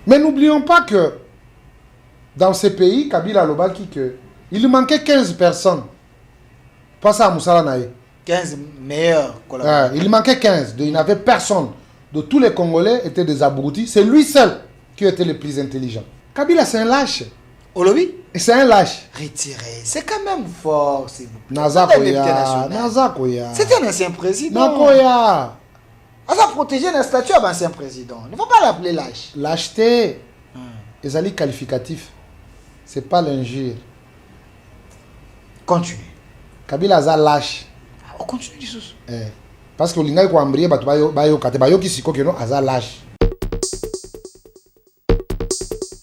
Mais n'oublions pas que dans ces pays, Kabila Lobaki, il lui manquait 15 personnes. Pas ça à Moussala Naye. 15 meilleurs collaborateurs. Il manquait 15. Il n'avait personne. De tous les Congolais étaient des abrutis. C'est lui seul qui était le plus intelligent. Kabila, c'est un lâche. Olobi? Et c'est un lâche. Retiré. C'est quand même fort, s'il vous plaît. Nazakoya. C'était un ancien président. Nakoya. On a protégé un statut d'un ancien président. Il ne faut pas l'appeler lâche. Lâcheté. Les alliés qualificatifs. C'est pas l'injure. Continue. Kabila a lâche. On continue du sous. Parce que l'ingay ko ambrié bayo kate bayo ki siko que non a lâche.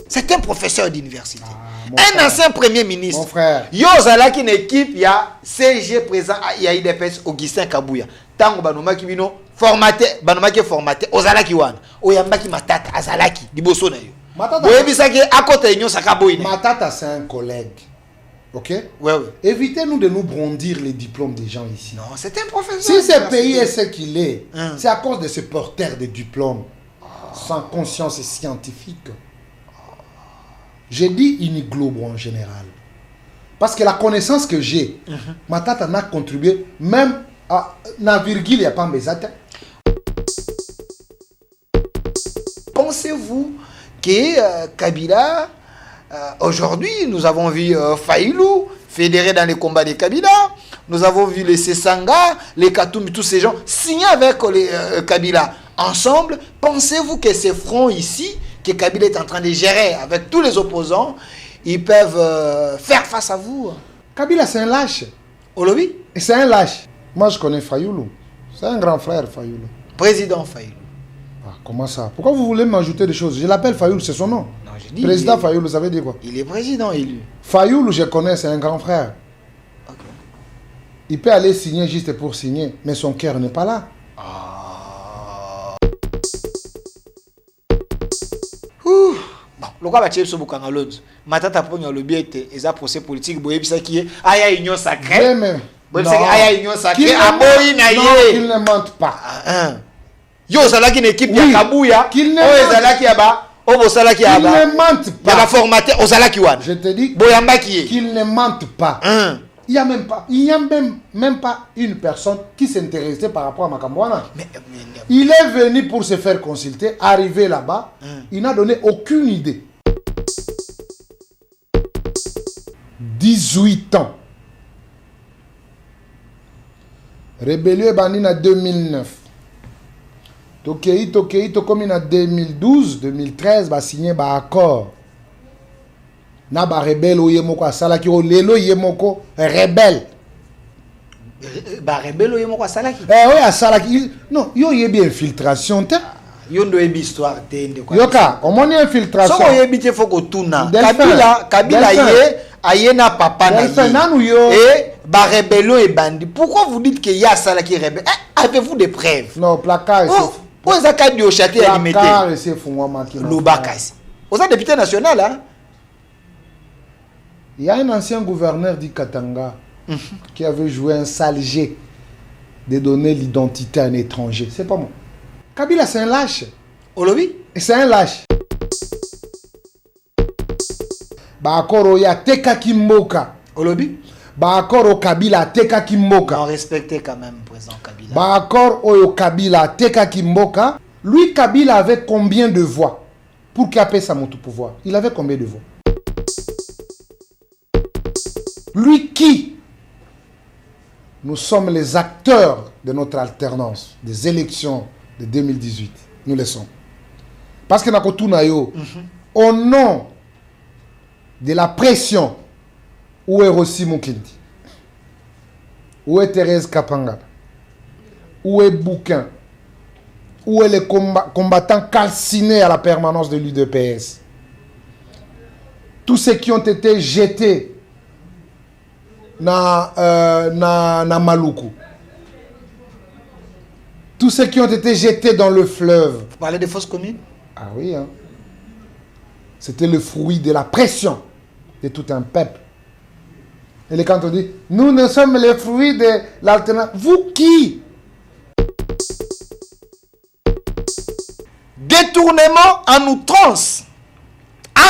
C'est un professeur d'université. Un ancien premier ministre. Mon frère. Yo zalaki une équipe, il y a CG présent, il y a IDPS Augustin Kabouya. Tango banoma ki bino formaté, banoma ki formaté, ozalaki wana. Oyambaki matata azalaki liboso na yo. Matata. Boyebisaki à côté nyo sakaboyine. Matata c'est un collègue. OK? Ouais. Évitez-nous de nous brandir les diplômes des gens ici. Non, c'est un professeur. Si ce pays est ce qu'il est, c'est à cause de ce porteur de diplômes sans conscience scientifique. J'ai dit Uniglobe en général. Parce que la connaissance que j'ai, Matata n'a contribué même à la virgule, il n'y a pas Mbezata. Pensez-vous que Kabila, aujourd'hui, nous avons vu Faïlou fédéré dans les combats de Kabila, nous avons vu les Sessanga, les Katoumi, tous ces gens signer avec Kabila ensemble. Pensez-vous que ces fronts ici, que Kabila est en train de gérer avec tous les opposants, ils peuvent faire face à vous? Kabila, c'est un lâche. Olobi? Et c'est un lâche. Moi, je connais Fayoulou. C'est un grand frère, Fayoulou. Président Fayoulou. Ah, comment ça? Pourquoi vous voulez m'ajouter des choses? Je l'appelle Fayoulou, c'est son nom. Non, je dis, président Fayoulou, ça veut dire quoi? Il est président élu. Fayoulou, je connais, c'est un grand frère. Okay. Il peut aller signer juste pour signer, mais son cœur n'est pas là. Le cas va tirer bukanga l'autre. Matata pour le bien et ça procès politique boye bisa qui est aya union sacrée. Boye bisa aya union sacrée aboyi na ye. Il ne mente pas. Yo zalaki une équipe ya Kabouya. O zalaki aba o salaki aba. Il ne mente pas. Il va formater o zalaki wan. Je te dis boyamba qui est. Qu'il ne mente pas. Il n'y a même pas une personne qui s'intéressait par rapport à Makambouana. Il est venu pour se faire consulter, arrivé là-bas, il n'a donné aucune idée. 18 ans. Rébellion bandine en 2009. Tokei, comme en 2012, 2013, va signer un accord. Na ba rebelle oyemoko asalaki o lelo yemoko rebelle. Ba rebelle oyemoko asalaki. Oui asalaki. Non, yo yebi infiltration te. Yo ndo yebi histoire te ndeko quoi. Yoka, comment ni infiltration? So yebi te foko tuna. Kabila ye ayena papa na ye. Et ba rebelle et bandi. Pourquoi vous dites que ya asalaki rebelle? Avez-vous des preuves? Non, placard c'est. Pour ça kadi au château alimité. Placard c'est fungwa makina. Lobakasi. Aux député national hein. Il y a un ancien gouverneur du Katanga qui avait joué un sale jet de donner l'identité à un étranger. C'est pas moi. Kabila, c'est un lâche. Olobi? C'est un lâche. Bakoro ya teka kimboka. Olobi? Bakoro Kabila teka kimboka. On respectait quand même président Kabila. Bakoro oyo Kabila teka kimboka. Lui, Kabila avait combien de voix pour caper sa moto pouvoir? Il avait combien de voix? Lui qui? Nous sommes les acteurs de notre alternance, des élections de 2018. Nous les sommes. Parce que Nakotunayo, au nom de la pression, où est Rossi Mukindi? Où est Thérèse Kapanga? Où est Bouquin? Où est les combattants calcinés à la permanence de l'UDPS? Tous ceux qui ont été jetés na Maluku. Tous ceux qui ont été jetés dans le fleuve. Vous parlez des fausses communes? Ah oui, hein. C'était le fruit de la pression de tout un peuple. Et quand on dit, nous ne sommes les fruits de l'alternance. Vous qui? Détournement en outrance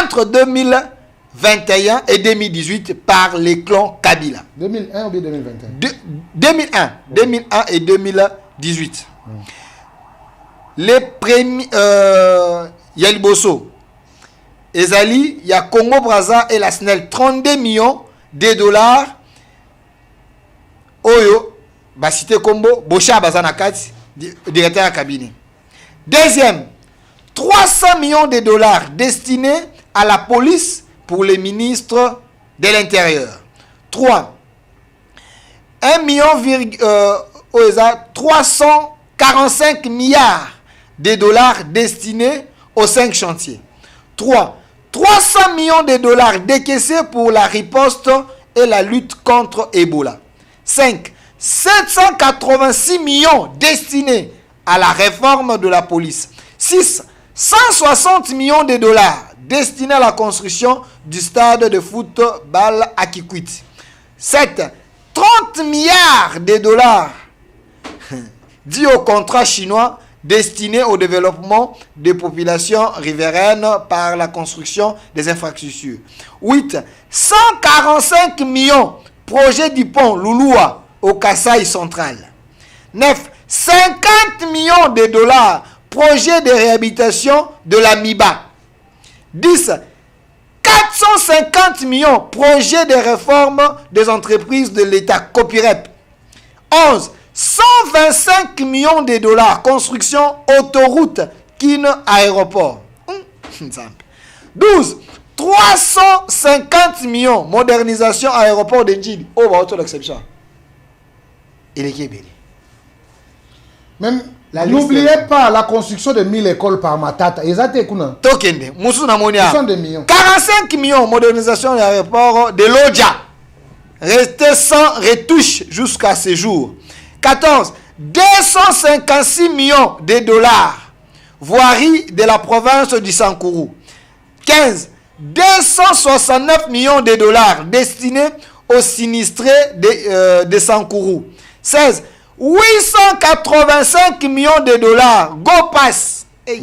entre 2021 et 2018 par les clans Kabila. 2001 ou bien 2021? 2001 et 2018. Les premiers... Yali Bosso, Ezali, il y a Congo Brazza et la SNEL, 32 millions de dollars. Oyo, Basité Combo, Bocha Bazanakati, directeur à cabinet. Deuxième, 300 millions de dollars destinés à la police pour les ministres de l'Intérieur. 3. 345 milliards de dollars destinés aux 5 chantiers. 3. 300 millions de dollars décaissés pour la riposte et la lutte contre Ebola. 5. 786 millions destinés à la réforme de la police. 6. 160 millions de dollars destinés à la construction du stade de football à Kikwit. 7. 30 milliards de dollars dits au contrat chinois destiné au développement des populations riveraines par la construction des infrastructures. 8. 145 millions projet du pont Louloua au Kasaï central. 9. 50 millions de dollars projet de réhabilitation de la MIBA. 10. 450 millions projet de réforme des entreprises de l'État Copyrep. 11. 125 millions de dollars construction autoroute Kin aéroport. 12. 350 millions modernisation aéroport de Njili. Oh, bah, auto l'exception. Il est Kébélé. Même, n'oubliez pas la construction de 1000 écoles par Matata. Ils ont été Tokende, Moussou Namonia. 62 millions. 45 millions modernisation de l'aéroport de Lodja. Resté sans retouche jusqu'à ce jour. 14. 256 millions de dollars. Voirie de la province du Sankourou. 15. 269 millions de dollars destinés aux sinistrés de Sankourou. 16. 885 millions de dollars. Go Pass. Hey.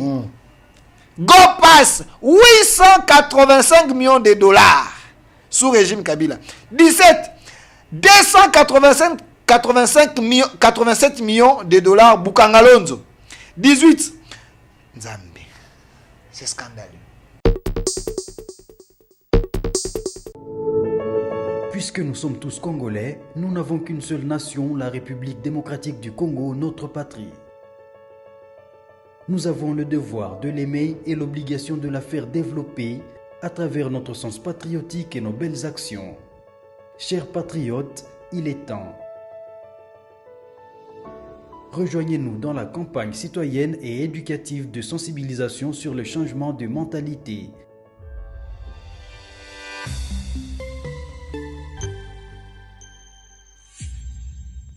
Go Pass. 885 millions de dollars. Sous régime Kabila. 17. 87 millions de dollars. Bukangalonzo. 18. Nzambe. C'est scandaleux. Puisque nous sommes tous Congolais, nous n'avons qu'une seule nation, la République démocratique du Congo, notre patrie. Nous avons le devoir de l'aimer et l'obligation de la faire développer à travers notre sens patriotique et nos belles actions. Chers patriotes, il est temps. Rejoignez-nous dans la campagne citoyenne et éducative de sensibilisation sur le changement de mentalité.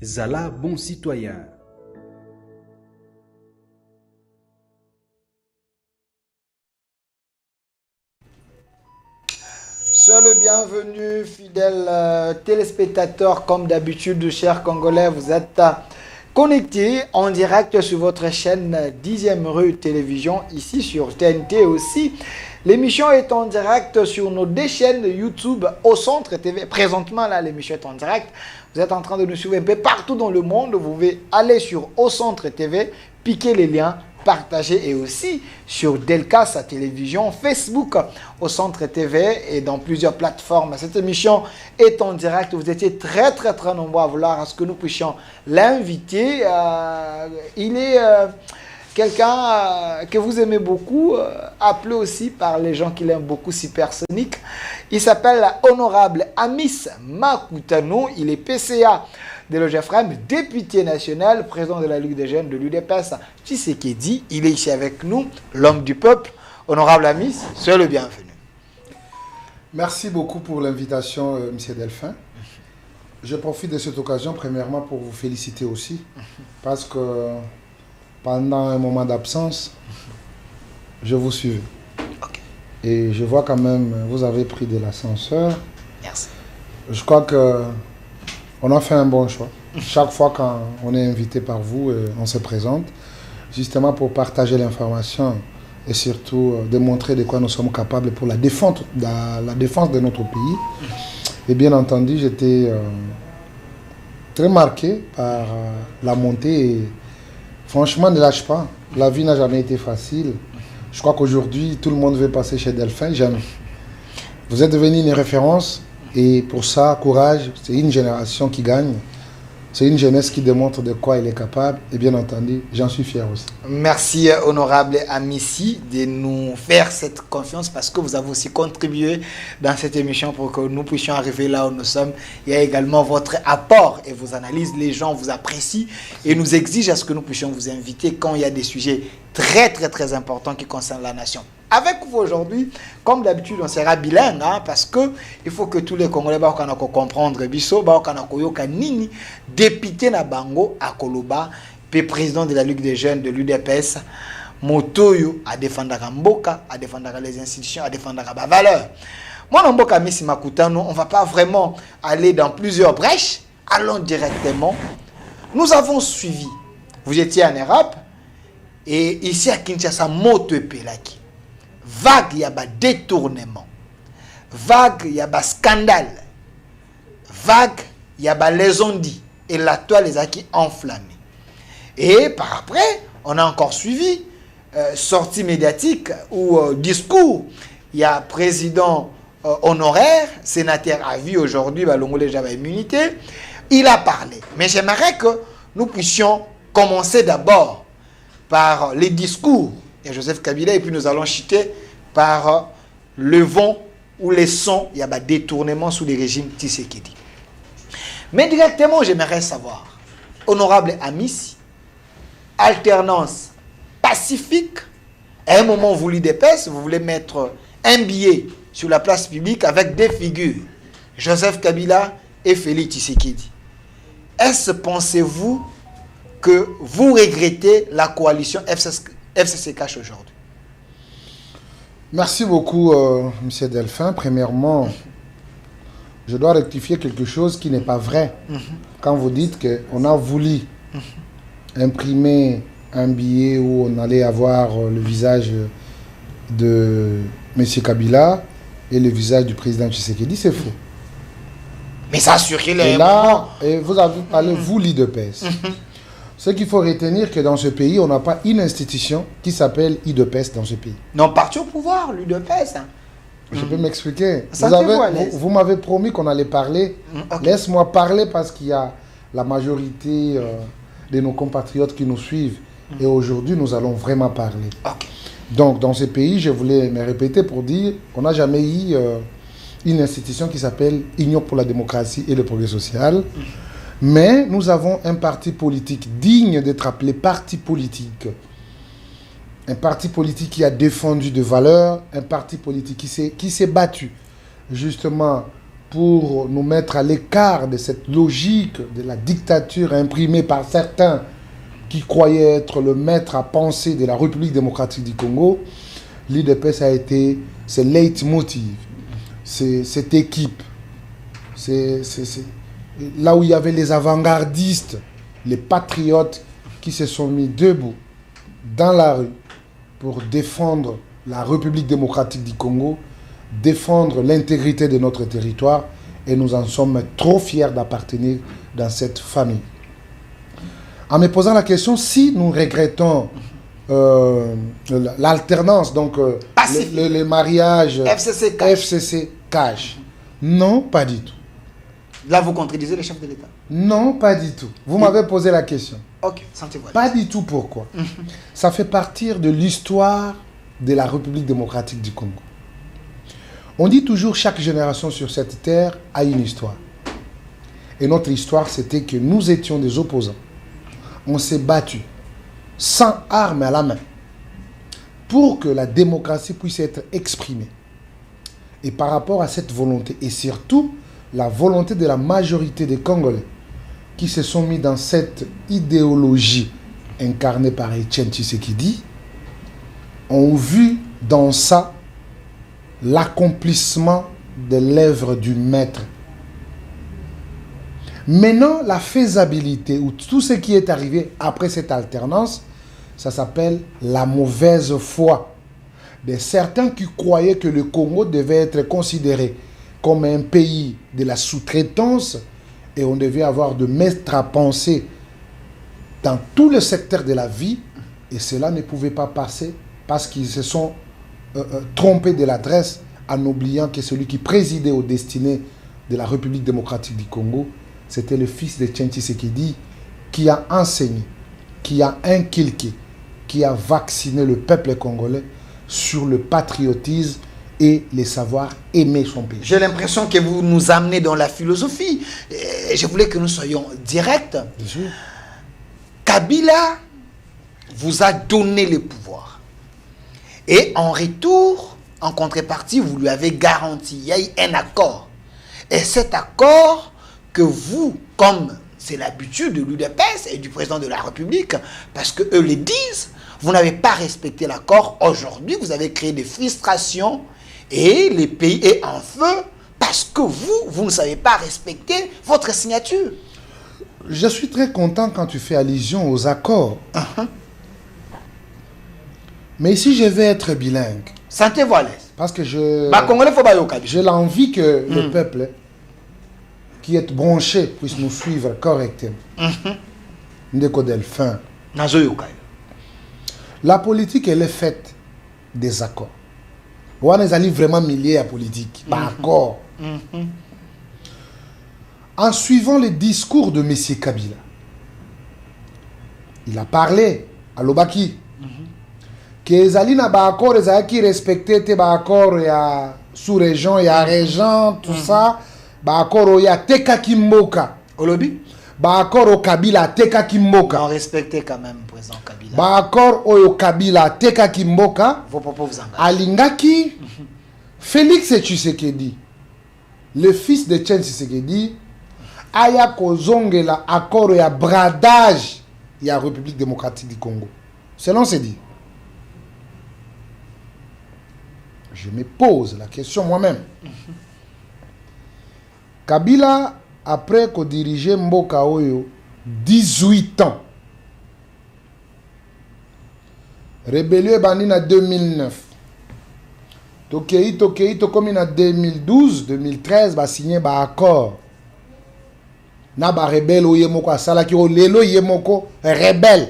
Zala, bon citoyen. Soyez le bienvenu, fidèles téléspectateurs. Comme d'habitude, chers Congolais, vous êtes connectés en direct sur votre chaîne 10e rue télévision, ici sur TNT aussi. L'émission est en direct sur nos deux chaînes YouTube au Centre TV. Présentement, là, l'émission est en direct. Vous êtes en train de nous suivre un peu partout dans le monde. Vous pouvez aller sur Au Centre TV, piquer les liens, partager, et aussi sur Delca, sa télévision, Facebook, Au Centre TV et dans plusieurs plateformes. Cette émission est en direct. Vous étiez très nombreux à vouloir à ce que nous puissions l'inviter. Il est quelqu'un que vous aimez beaucoup, appelé aussi par les gens qui l'aiment beaucoup, Supersonic. Il s'appelle Honorable Amis Makutano. Il est PCA de l'OGFREM, député national, président de la Ligue des jeunes de l'UDPS Tshisekedi. Il est ici avec nous, l'homme du peuple. Honorable Amis, soyez le bienvenu. Merci beaucoup pour l'invitation, M. Delphin. Je profite de cette occasion, premièrement, pour vous féliciter aussi, parce que pendant un moment d'absence, je vous suivais. Okay. Et je vois quand même, vous avez pris de l'ascenseur. Merci. Je crois que on a fait un bon choix. Chaque fois quand on est invité par vous, on se présente, justement pour partager l'information et surtout démontrer de quoi nous sommes capables pour la défense de notre pays. Et bien entendu, j'étais très marqué par la montée. Et franchement, ne lâche pas. La vie n'a jamais été facile. Je crois qu'aujourd'hui, tout le monde veut passer chez Delphin. Jamais. Vous êtes devenu une référence. Et pour ça, courage. C'est une génération qui gagne. C'est une jeunesse qui démontre de quoi elle est capable. Et bien entendu, j'en suis fier aussi. Merci, honorable Amissi, de nous faire cette confiance parce que vous avez aussi contribué dans cette émission pour que nous puissions arriver là où nous sommes. Il y a également votre apport et vos analyses. Les gens vous apprécient et nous exigent à ce que nous puissions vous inviter quand il y a des sujets très, très, très importants qui concernent la nation. Avec vous aujourd'hui, comme d'habitude, on sera bilingue, hein, parce que il faut que tous les Congolais comprendre biso, nini, député na bango à Koloba, puis président de la Ligue des jeunes de l'UDPS, motoyo à défendre Mboka, à défendre les institutions, à défendre la valeur. Moi, Mboka Missi Makutano, on va pas vraiment aller dans plusieurs brèches, allons directement. Nous avons suivi. Vous étiez en Europe et ici à Kinshasa, moto et pelaki. Vague, il y a des détournements. Vague, il y a des scandales. Vague, il y a des lésondis. Et la toile les a qui enflammée. Et par après, on a encore suivi sortie médiatique ou discours. Il y a président honoraire, sénateur à vie aujourd'hui, Longolé Java immunité. Il a parlé. Mais j'aimerais que nous puissions commencer d'abord par les discours de Joseph Kabila et puis nous allons chuter par le vent ou les sons, il y a des détournements sous les régimes Tshisekedi. Mais directement, j'aimerais savoir, honorable Amissi, alternance pacifique, à un moment vous l'UDPS, vous voulez mettre un billet sur la place publique avec des figures, Joseph Kabila et Félix Tshisekedi. Est-ce, pensez-vous, que vous regrettez la coalition FCC-Cash aujourd'hui? Merci beaucoup, M. Delphin. Premièrement, je dois rectifier quelque chose qui n'est pas vrai. Quand vous dites qu'on a voulu imprimer un billet où on allait avoir le visage de M. Kabila et le visage du président Tshisekedi, c'est faux. Mais ça a circulé. Et là, vous avez parlé, vous, l'IDPS. Ce qu'il faut retenir que dans ce pays, on n'a pas une institution qui s'appelle IDPS dans ce pays. Non, parti au pouvoir, l'IDPS. Hein. Je peux m'expliquer. Vous, vous m'avez promis qu'on allait parler. Okay. Laisse-moi parler parce qu'il y a la majorité de nos compatriotes qui nous suivent. Et aujourd'hui, nous allons vraiment parler. Okay. Donc, dans ce pays, je voulais me répéter pour dire qu'on n'a jamais eu une institution qui s'appelle Union pour la démocratie et le progrès social. Mais nous avons un parti politique digne d'être appelé parti politique. Un parti politique qui a défendu des valeurs, un parti politique qui s'est battu justement pour nous mettre à l'écart de cette logique de la dictature imprimée par certains qui croyaient être le maître à penser de la République démocratique du Congo. L'IDPS a été ce leitmotiv, c'est cette équipe, c'est là où il y avait les avant-gardistes, les patriotes qui se sont mis debout dans la rue pour défendre la République démocratique du Congo, défendre l'intégrité de notre territoire, et nous en sommes trop fiers d'appartenir dans cette famille. En me posant la question, si nous regrettons l'alternance, donc le mariage FCC Cash, non, pas du tout. Là, vous contredisez le chef de l'État? Non, pas du tout. Vous m'avez posé la question. Ok, sentez-vous. Pas du tout. Pourquoi? Ça fait partir de l'histoire de la République démocratique du Congo. On dit toujours chaque génération sur cette terre a une histoire. Et notre histoire, c'était que nous étions des opposants. On s'est battus sans armes à la main pour que la démocratie puisse être exprimée. Et par rapport à cette volonté, et surtout la volonté de la majorité des Congolais qui se sont mis dans cette idéologie incarnée par Etienne Tshisekedi, ont vu dans ça l'accomplissement de l'œuvre du maître. Maintenant, la faisabilité ou tout ce qui est arrivé après cette alternance, ça s'appelle la mauvaise foi de certains qui croyaient que le Congo devait être considéré comme un pays de la sous-traitance et on devait avoir de maîtres à penser dans tous les secteurs de la vie, et cela ne pouvait pas passer parce qu'ils se sont trompés de l'adresse en oubliant que celui qui présidait aux destinées de la République démocratique du Congo, c'était le fils de Etienne Tshisekedi qui a enseigné, qui a inculqué, qui a vacciné le peuple congolais sur le patriotisme et les savoir aimer son pays. J'ai l'impression que vous nous amenez dans la philosophie. Et je voulais que nous soyons directs. Bien sûr. Kabila vous a donné le pouvoir. Et en retour, en contrepartie, vous lui avez garanti, il y a eu un accord. Et cet accord que vous, comme c'est l'habitude de l'UDPS et du président de la République, parce qu'eux le disent, vous n'avez pas respecté l'accord. Aujourd'hui, vous avez créé des frustrations et le pays est en feu parce que vous ne savez pas respecter votre signature. Je suis très content quand tu fais allusion aux accords. Mais ici, je vais être bilingue. Sentez-vous à l'aise. Parce que j'ai l'envie que le peuple qui est branché puisse nous suivre correctement. Ndeko Delphin. La politique, elle est faite des accords. On est allé vraiment milliers à politique. Par accord. En suivant les discours de M. Kabila, il a parlé à Lobaki que les alina ba accord, les a qui respectaient tes ba accord, il y a sous-région, il y a région, tout ça, ba accord, il y a teka kimboka. Olobi? Ba accord au Kabila, teka kimboka. On respectait quand même président Kabila. Ba accord au Kabila, teka kimboka. Vos propos vous engagent. Alingaki, Félix Tshisekedi, le fils de Etienne Tshisekedi, aya kozongela accord ya bradage ya République démocratique du Congo. Selon ce dit. Je me pose la question moi-même. Kabila, après qu'on dirigeait Mboka Oyo 18 ans, rébellion bandit en 2009. Tokei, comme en 2012, 2013, va signer un accord. Na ba rebelle oyemoko asala ki o lelo yemoko rebelle.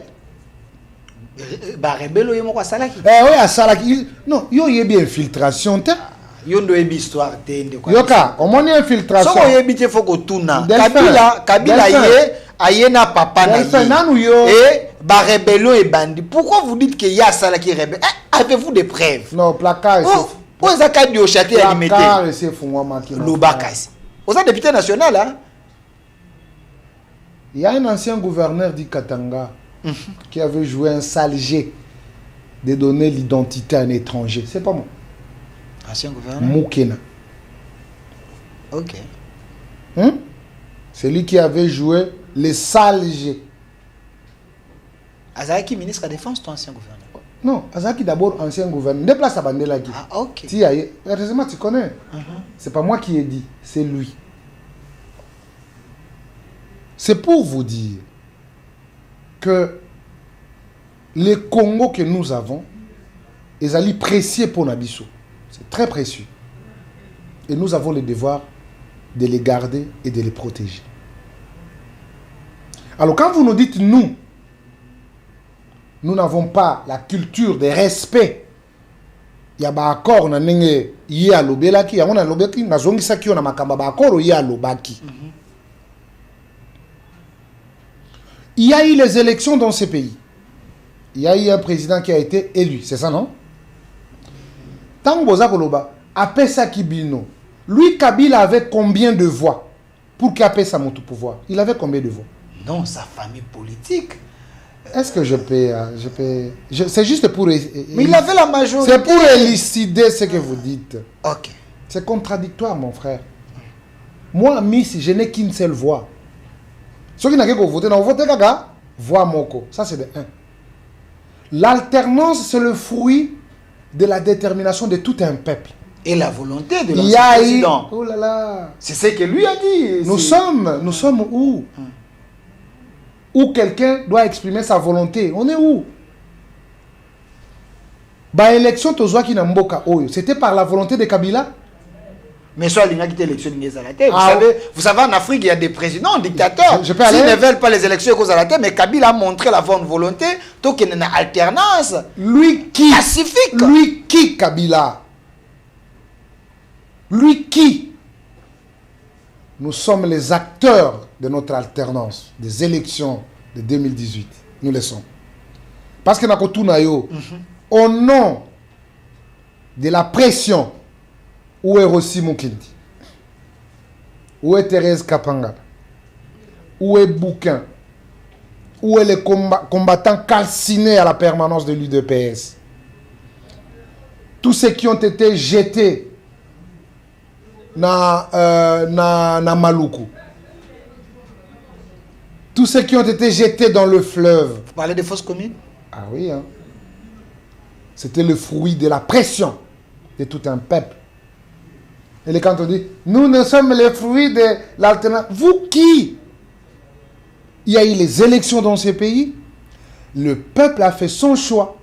Ba rebelle oyemoko asala ki. Oui, asala ki. Non, yo yebi infiltration te. Yo ndo yebi histoire te ndeko. Yoka, omoni infiltration. Soko yebi te foko tuna. Kabila aye na papa na ye. Et ba rebelle et bandi. Pourquoi vous dites que y a asala ki rebelle? Avez-vous des preuves? Non, placard c'est. Où est-ce qu'il y a châtier à limiter? Placard c'est fungwa maki. Lubakasi. Vous êtes député national hein? Il y a un ancien gouverneur du Katanga qui avait joué un sale jet de donner l'identité à un étranger. C'est pas moi. Ancien gouverneur? Moukena. Ok. C'est lui qui avait joué le sale jet. Azaki, ministre de la Défense, ton ancien gouverneur? Non, Azaki d'abord ancien gouverneur. Déplace à Bandela. Ah, ok. Heureusement, tu connais. C'est pas moi qui ai dit, c'est lui. C'est pour vous dire que les Congo que nous avons, ils allaient précieux pour Nabiso. C'est très précieux. Et nous avons le devoir de les garder et de les protéger. Alors quand vous nous dites nous n'avons pas la culture de respect, il y a un accord, on a un lobelaki, on a lobeki, on a zongisaki, on a makamba accord, il y a lobaki. Il y a eu les élections dans ces pays. Il y a eu un président qui a été élu, c'est ça, non? Tant que Koloba, Apesa Kibino, lui, Kabila avait combien de voix pour qu'Apesa monte au pouvoir? Il avait combien de voix? Non, sa famille politique. Est-ce que je peux c'est juste pour... Mais il avait la majorité. C'est pour élucider ce que vous dites. Ok. C'est contradictoire, mon frère. Moi, Miss, je n'ai qu'une seule voix. Ceux qui n'ont pas voté, non, voté Gaga, voix Moko. Ça, c'est de 1. L'alternance, c'est le fruit de la détermination de tout un peuple. Et la volonté de l'ancien président. Oh là là. C'est ce que lui a dit. Nous sommes où? Où quelqu'un doit exprimer sa volonté. On est où? Bah, élection, Tozwaki Namboka Oyo, c'était par la volonté de Kabila. Mais soit il y a qui élection à la tête. Ah, vous savez, en Afrique, il y a des présidents, dictateurs. Je peux aller. S'ils ne veulent pas les élections à la tête, mais Kabila a montré la bonne volonté, donc il y a une alternance. Lui qui pacifique. Lui qui, Kabila? Lui qui? Nous sommes les acteurs de notre alternance, des élections de 2018. Nous le sommes. Parce que Nakotunayo, au nom de la pression, où est Rossi Mukindi? Où est Thérèse Kapanga? Où est Bouquin? Où est les combattants calcinés à la permanence de l'UDPS? Tous ceux qui ont été jetés na Maluku. Tous ceux qui ont été jetés dans le fleuve. Vous parlez des fausses communes? Ah oui, hein. C'était le fruit de la pression de tout un peuple. Et quand on dit, nous sommes les fruits de l'alternance. Vous qui? Il y a eu les élections dans ces pays. Le peuple a fait son choix.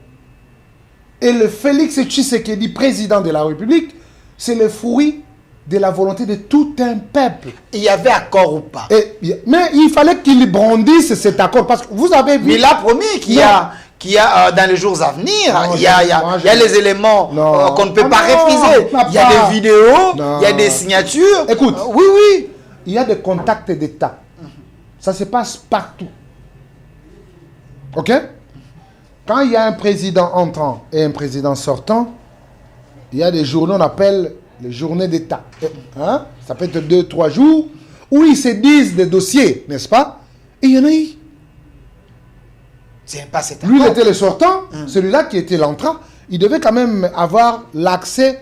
Et le Félix Tshisekedi, président de la République, c'est le fruit de la volonté de tout un peuple. Il y avait accord ou pas? Mais il fallait qu'il brandisse cet accord. Parce que vous avez vu... Mais il a promis qu'il y a dans les jours à venir, il y a les éléments qu'on ne peut pas refuser. Il y a des vidéos, il y a des signatures. Écoute, oui. Il y a des contacts d'État. Ça se passe partout. Ok? Quand il y a un président entrant et un président sortant, il y a des journées, on appelle les journées d'État. Hein? Ça peut être 2-3 jours où ils se disent des dossiers, n'est-ce pas? Et il y en a eu. Lui, il était le sortant, celui-là qui était l'entrant, il devait quand même avoir l'accès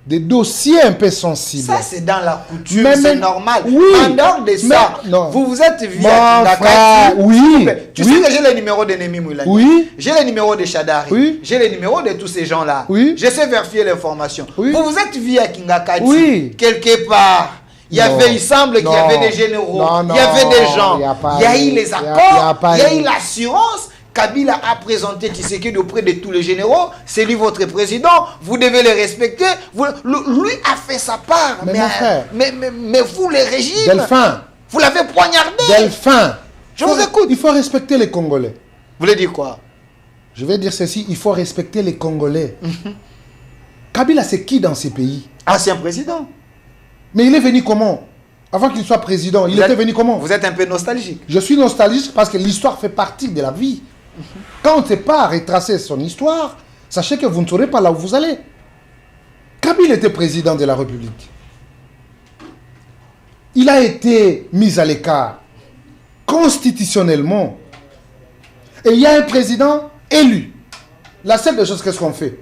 des dossiers un peu sensibles. Ça, c'est dans la couture, c'est normal. Oui. En dehors de ça, vous vous êtes vu à frère, oui. Tu sais que j'ai le numéro de Nemi Moulani. Oui. J'ai le numéro de Chadari. Oui. J'ai le numéro de tous ces gens-là. Oui. Je sais vérifier l'information. Oui. Vous vous êtes vu à Kingakati. Oui. Quelque part. Il semble qu'il y avait des généraux. Il y avait des gens. Il y a eu les accords. Il y a eu l'assurance. Kabila a présenté Tshisekedi auprès de tous les généraux. C'est lui votre président. Vous devez le respecter. Lui a fait sa part. Mais vous, les régimes, Delphin, vous l'avez poignardé. Delphin, je vous écoute. Il faut respecter les Congolais. Vous voulez dire quoi? Je vais dire ceci. Il faut respecter les Congolais. Kabila, c'est qui dans ces pays? Ancien président. Mais il est venu comment? Avant qu'il soit président, il était venu comment? Vous êtes un peu nostalgique. Je suis nostalgique parce que l'histoire fait partie de la vie. Quand on ne sait pas retracer son histoire, sachez que vous ne saurez pas là où vous allez. Kabila était président de la République. Il a été mis à l'écart constitutionnellement. Et il y a un président élu. La seule des choses, qu'est-ce qu'on fait?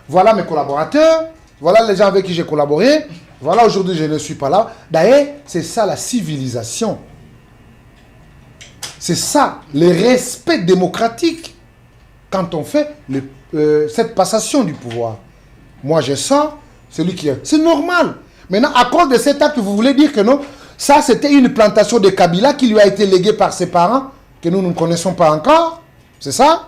Voilà mes collaborateurs, voilà les gens avec qui j'ai collaboré, voilà aujourd'hui je ne suis pas là. D'ailleurs, c'est ça la civilisation. C'est ça, le respect démocratique. Quand on fait cette passation du pouvoir. Moi, je sors, celui qui est... C'est normal. Maintenant, à cause de cet acte, vous voulez dire que non, ça, c'était une plantation de Kabila qui lui a été léguée par ses parents, que nous ne connaissons pas encore. C'est ça?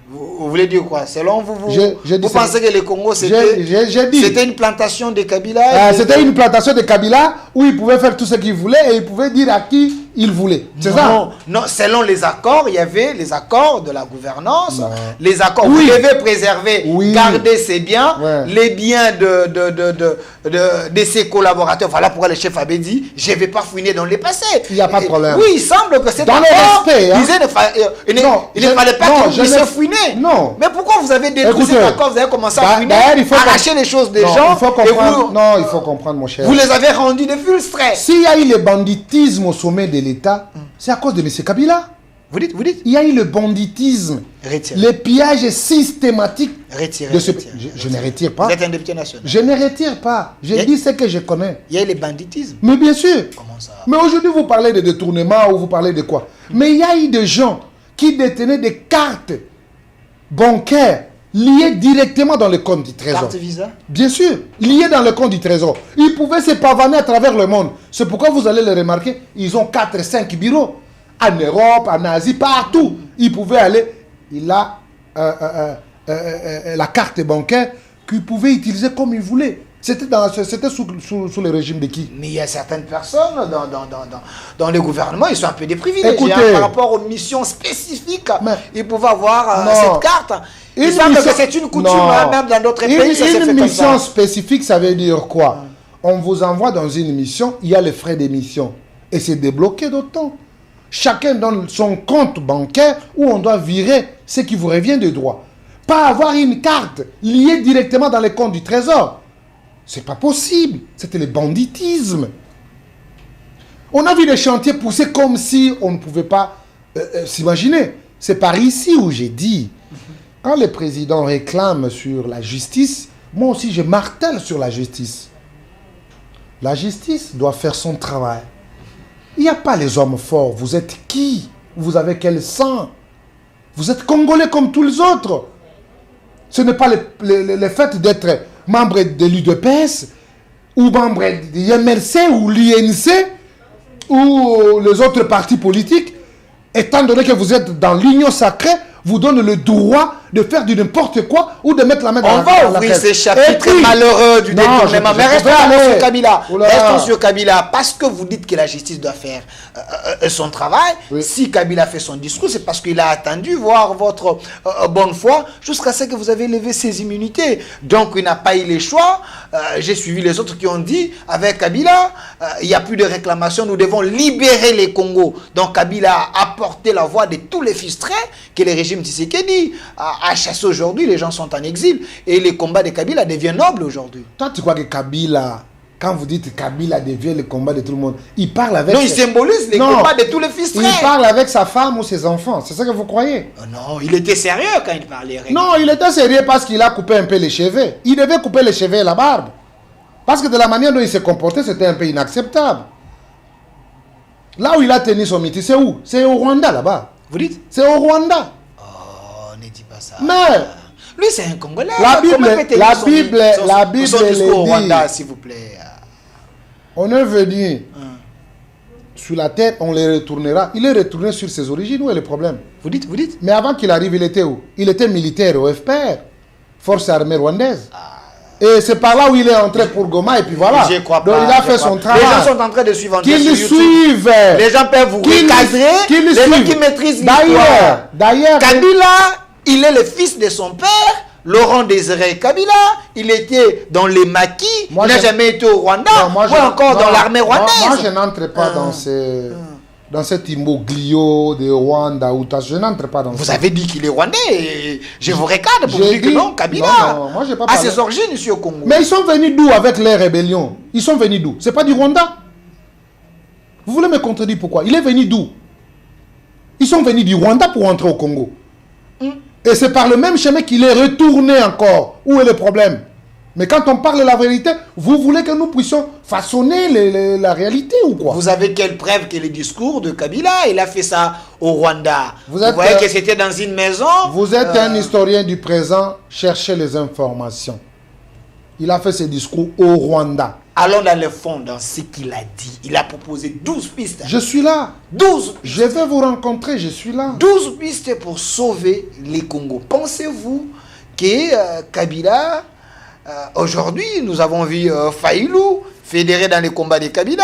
Vous voulez dire quoi? Selon vous, vous ça. Pensez que le Congo, c'était une plantation de Kabila? C'était une plantation de Kabila où il pouvait faire tout ce qu'il voulait et il pouvait dire à qui il voulait. C'est ça? Non, selon les accords, il y avait les accords de la gouvernance. Non. Les accords, oui. Vous devez préserver, oui. Garder ses biens, ouais. Les biens de ses collaborateurs. Voilà pourquoi le chef avait dit, je ne vais pas fouiner dans les passés. Il n'y a pas de problème. Oui, il semble que c'est dans le respect. Hein? Il ne fallait pas qu'on puisse fouiner. Non. Mais pourquoi vous avez détruit cet accord? Vous avez commencé à fouiner, arracher les choses des gens. Il faut comprendre. Non, il faut comprendre, mon cher. Vous les avez rendus de frustrer. S'il y a eu le banditisme au sommet de l'État, c'est à cause de M. Kabila. Vous dites? Il y a eu le banditisme, le pillage systématique. Retirez. Je ne retire pas. Vous êtes un député national. Je ne retire pas. Je dis ce que je connais. Il y a eu le banditisme. Mais bien sûr. Comment ça? Mais aujourd'hui, vous parlez de détournement ou vous parlez de quoi? Mais il y a eu des gens qui détenaient des cartes bancaires liées directement dans le compte du Trésor. Carte Visa? Bien sûr, liées dans le compte du Trésor. Ils pouvaient se pavaner à travers le monde. C'est pourquoi vous allez le remarquer, ils ont 4-5 bureaux. En Europe, en Asie, partout. Ils pouvaient aller. Il a la carte bancaire qu'ils pouvaient utiliser comme ils voulaient. C'était sous le régime de qui? Mais il y a certaines personnes dans le gouvernement, ils sont un peu des privilégiés. Écoutez, par rapport aux missions spécifiques. Mais, ils pouvaient avoir non, cette carte. Il semble que c'est une coutume, hein, même dans d'autres pays. Une mission spécifique, ça veut dire quoi? On vous envoie dans une mission, il y a les frais d'émission. Et c'est débloqué d'autant. Chacun donne son compte bancaire où on doit virer ce qui vous revient de droit. Pas avoir une carte liée directement dans les comptes du trésor. C'est pas possible. C'était le banditisme. On a vu les chantiers pousser comme si on ne pouvait pas s'imaginer. C'est par ici où j'ai dit, quand les présidents réclament sur la justice, moi aussi je martèle sur la justice. La justice doit faire son travail. Il n'y a pas les hommes forts. Vous êtes qui? Vous avez quel sang? Vous êtes Congolais comme tous les autres. Ce n'est pas le fait d'être membre de l'UDPS ou membre de l'IMRC ou l'INC ou les autres partis politiques. Étant donné que vous êtes dans l'union sacrée, vous donne le droit de faire du n'importe quoi ou de mettre la main dans la caisse. On va ouvrir ces chapitres malheureux du détournement. Mais restons sur Kabila. Restons sur Kabila. Parce que vous dites que la justice doit faire son travail. Oui. Si Kabila fait son discours, c'est parce qu'il a attendu voir votre bonne foi jusqu'à ce que vous avez levé ses immunités. Donc, il n'a pas eu le choix. J'ai suivi les autres qui ont dit, avec Kabila, il n'y a plus de réclamation. Nous devons libérer les Congos. Donc, Kabila a apporté la voix de tous les frustrés que le régime Tshisekedi à chasser aujourd'hui. Les gens sont en exil et les combats de Kabila deviennent nobles aujourd'hui. Toi, tu crois que Kabila, quand vous dites Kabila devient le combat de tout le monde, il parle avec... Non, il symbolise les combats de tous les frustrés. Il parle avec sa femme ou ses enfants. C'est ça que vous croyez? Non, il était sérieux quand il parlait. Non, il était sérieux parce qu'il a coupé un peu les cheveux. Il devait couper les cheveux et la barbe. Parce que de la manière dont il se comportait, c'était un peu inacceptable. Là où il a tenu son meeting, c'est où? C'est au Rwanda, là-bas. Vous dites? C'est au Rwanda. Oh, ne dis pas ça. Mais... lui, c'est un Congolais. La Bible dit au Rwanda, s'il vous plaît. On est venu sur la terre, on les retournera. Il est retourné sur ses origines. Où est le problème? Vous dites? Mais avant qu'il arrive, il était où? Il était militaire au FPR, Force armée rwandaise. Et c'est par là où il est entré pour Goma et puis voilà. Je crois donc pas, il a fait son travail. Les gens sont en train de suivre. Qu'ils le suivent. Les gens peuvent vous recadrer. Les gens qui maîtrisent l'histoire. D'ailleurs, Kabila, il est le fils de son père, Laurent Désiré Kabila. Il était dans les maquis. Il n'a jamais été au Rwanda. Ou encore dans l'armée rwandaise. Moi, je n'entre pas dans cet imbroglio de Rwanda. Je n'entre pas dans ça. Vous avez dit qu'il est rwandais. Je vous recadre pour dire que non, Kabila a ses origines ici au Congo. Mais ils sont venus d'où avec les rébellions? Ils sont venus d'où? C'est pas du Rwanda? Vous voulez me contredire pourquoi? Il est venu d'où? Ils sont venus du Rwanda pour entrer au Congo. Et c'est par le même chemin qu'il est retourné encore. Où est le problème? Mais quand on parle de la vérité, vous voulez que nous puissions façonner la réalité ou quoi? Vous avez quelle preuve que le discours de Kabila, il a fait ça au Rwanda? Vous voyez que c'était dans une maison? Vous êtes un historien du présent, cherchez les informations. Il a fait ses discours au Rwanda. Allons dans le fond, dans ce qu'il a dit. Il a proposé 12 pistes. Je suis là. 12 pistes. Je vais vous rencontrer, je suis là. 12 pistes pour sauver les Congos. Pensez-vous que Kabila... aujourd'hui, nous avons vu Faïlou fédéré dans les combats de Kabila.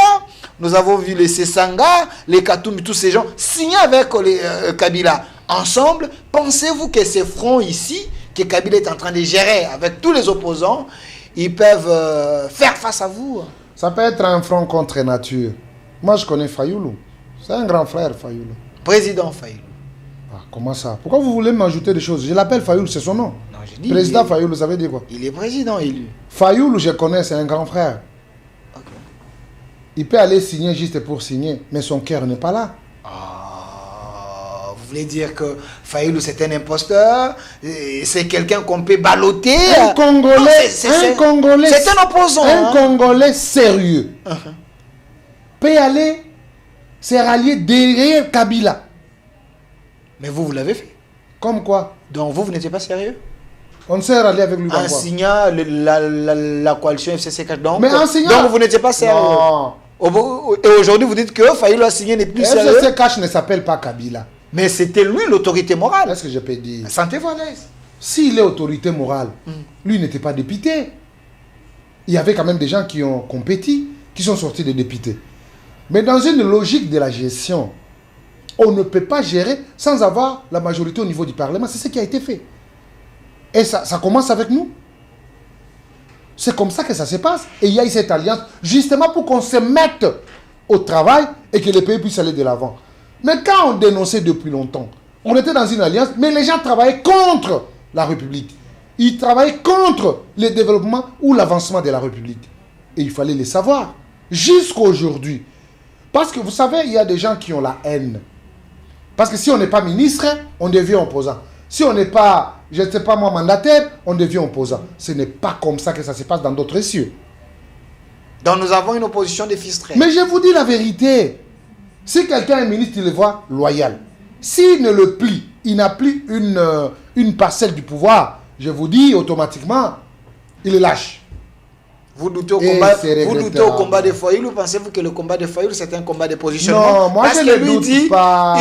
Nous avons vu les Sesanga, les Katumbi, tous ces gens signer avec Kabila. Ensemble, pensez-vous que ces fronts ici, que Kabila est en train de gérer avec tous les opposants, ils peuvent faire face à vous? Ça peut être un front contre nature. Moi, je connais Fayoulou. C'est un grand frère, Fayoulou. Président Fayoulou. Ah, comment ça? Pourquoi vous voulez m'ajouter des choses? Je l'appelle Fayoulou, c'est son nom. Non, je dis, président Fayoulou, ça veut dire quoi? Il est président élu. Fayoulou, je connais, c'est un grand frère. Okay. Il peut aller signer juste pour signer, mais son cœur n'est pas là. Vous voulez dire que Fayoulou, c'est un imposteur? C'est quelqu'un qu'on peut balloter? Un Congolais, c'est un opposant. Un Congolais sérieux peut aller se rallier derrière Kabila. Mais vous l'avez fait. Comme quoi? Donc vous n'étiez pas sérieux? On s'est rallié avec lui. En signant la coalition FCC4. Donc vous n'étiez pas sérieux. Non. Et aujourd'hui, vous dites que Fayoulou a signé n'est plus sérieux. FCC4 ne s'appelle pas Kabila. Mais c'était lui l'autorité morale. Est-ce que je peux dire? Sentez-vous à l'aise. s'il est autorité morale, lui n'était pas député. Il y avait quand même des gens qui ont compétit, qui sont sortis des députés. Mais dans une logique de la gestion, on ne peut pas gérer sans avoir la majorité au niveau du Parlement. C'est ce qui a été fait. Et ça commence avec nous. C'est comme ça que ça se passe. Et il y a eu cette alliance, justement pour qu'on se mette au travail et que les pays puissent aller de l'avant. Mais quand on dénonçait depuis longtemps, on était dans une alliance, mais les gens travaillaient contre la République. Ils travaillaient contre le développement ou l'avancement de la République. Et il fallait les savoir. Jusqu'à aujourd'hui. Parce que vous savez, il y a des gens qui ont la haine. Parce que si on n'est pas ministre, on devient opposant. Si on n'est pas, je ne sais pas moi, mandataire, on devient opposant. Ce n'est pas comme ça que ça se passe dans d'autres cieux. Donc nous avons une opposition défistrée. Mais je vous dis la vérité. Si quelqu'un est ministre, il le voit loyal. S'il ne le plie, il n'a plus une parcelle du pouvoir, je vous dis automatiquement, il est lâche. Vous doutez au combat de Fayoulou, pensez-vous que le combat de Fayoulou c'est un combat de positionnement? Non, moi parce je que ne lui doute dit, pas.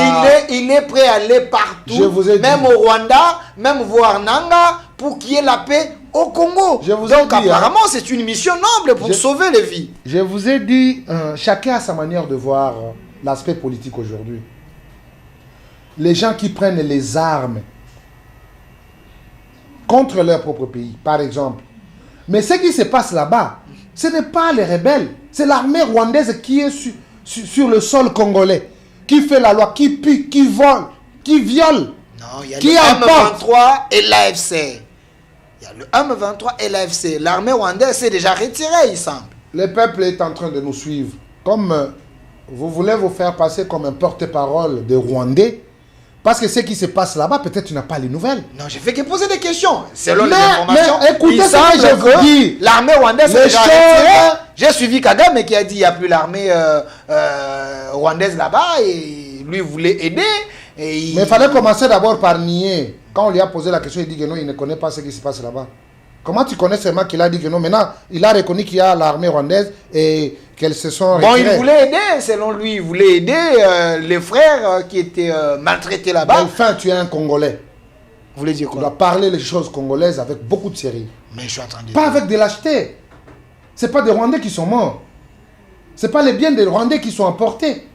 Il est prêt à aller partout, Je vous ai même dit. au Rwanda, même voir Nanga, pour qu'il y ait la paix au Congo. Je vous ai Donc dit, apparemment c'est une mission noble pour sauver les vies. Je vous ai dit, chacun a sa manière de voir l'aspect politique aujourd'hui. Les gens qui prennent les armes contre leur propre pays, par exemple. Mais ce qui se passe là-bas, ce n'est pas les rebelles, c'est l'armée rwandaise qui est sur le sol congolais, qui fait la loi, qui pue, qui vole, qui viole. Non, il y a Qui le emporte? M23 et l'AFC. Il y a le M23 et l'AFC. L'armée rwandaise s'est déjà retirée, il semble. Le peuple est en train de nous suivre. Comme vous voulez vous faire passer comme un porte-parole des Rwandais, parce que ce qui se passe là-bas, peut-être tu n'as pas les nouvelles. Non, je fais que poser des questions. Selon les Mais informations, écoutez il ce que semble je vous dis. l'armée rwandaise Les est déjà choses- retirée. J'ai suivi Kagame qui a dit qu'il n'y a plus l'armée rwandaise là-bas et lui voulait aider. Et Mais il fallait commencer d'abord par nier. Quand on lui a posé la question, il dit que non, il ne connaît pas ce qui se passe là-bas. Comment tu connais seulement qu'il a dit que non? Maintenant, il a reconnu qu'il y a l'armée rwandaise et qu'elles se sont Bon, retirées. il voulait aider, selon lui, il voulait aider les frères qui étaient maltraités là-bas. Enfin, tu es un Congolais. Vous voulez dire Tu quoi? dois parler les choses congolaises avec beaucoup de sérieux. Mais je suis en train de dire. Pas avec de lâcheté. Ce n'est pas des Rwandais qui sont morts. Ce n'est pas les biens des Rwandais qui sont emportés.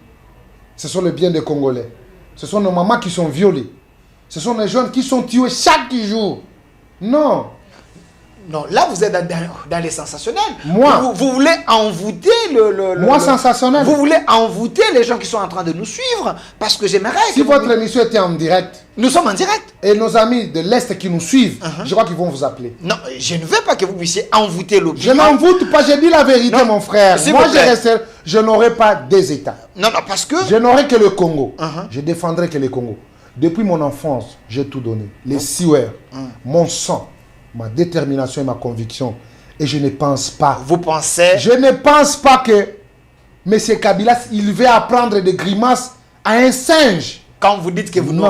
Ce sont les biens des Congolais. Ce sont nos mamans qui sont violées. Ce sont les jeunes qui sont tués chaque jour. Non. Non, là vous êtes dans les sensationnels. Moi. Vous voulez envoûter Moi, sensationnel. Vous voulez envoûter les gens qui sont en train de nous suivre. Parce que j'aimerais Si que votre émission était en direct Nous sommes en direct. et nos amis de l'Est qui nous suivent, je crois qu'ils vont vous appeler. Non, je ne veux pas que vous puissiez envoûter Je l'opinion. n'envoûte pas, j'ai dit la vérité, Non, mon frère. s'il Moi, vous plaît. je n'aurai pas des États. Non, non, parce que... Je n'aurai que le Congo. Je défendrai que le Congo. Depuis mon enfance, j'ai tout donné. Les siouers, mon sang, ma détermination et ma conviction. Et je ne pense pas. Vous pensez... Je ne pense pas que M. Kabila, il veut apprendre des grimaces à un singe. Quand vous dites que vous Non.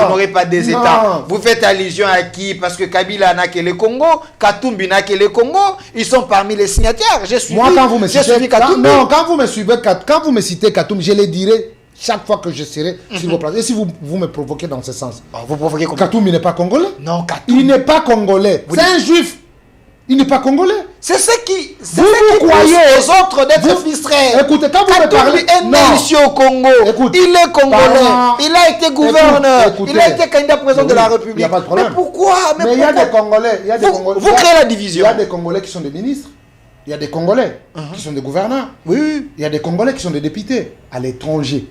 n'aurez pas des Non. États, vous faites allusion à qui? Parce que Kabila n'a que le Congo, Katumbi n'a que le Congo, ils sont parmi les signataires. J'ai suivi, Moi, quand vous me j'ai citez, suivi Katumbi. quand vous me suivez, quand vous me citez Katumbi, je le dirai chaque fois que je serai sur vos places. Et si vous me provoquez dans ce sens. Bon, vous provoquez comment? Katumbi n'est pas congolais. Non, Katumbi. Il n'est pas congolais. C'est un juif. Il n'est pas congolais. C'est ce qui croyez pousse aux autres d'être vous- fistrés. Écoutez, quand vous me Katumbi parlez... est né Non. ici au Congo. Écoute, il est congolais. parlant- Il a été gouverneur. Écoutez, il a été candidat président de la oui, République. il y a pas de problème. Mais pourquoi? Mais il y a des Congolais. Il y a des Vous- Congolais. vous il y a- créez la division. Il y a des Congolais qui sont des ministres. Il y a des Congolais qui sont des gouverneurs. Oui. Il y a des Congolais qui sont des députés. À l'étranger,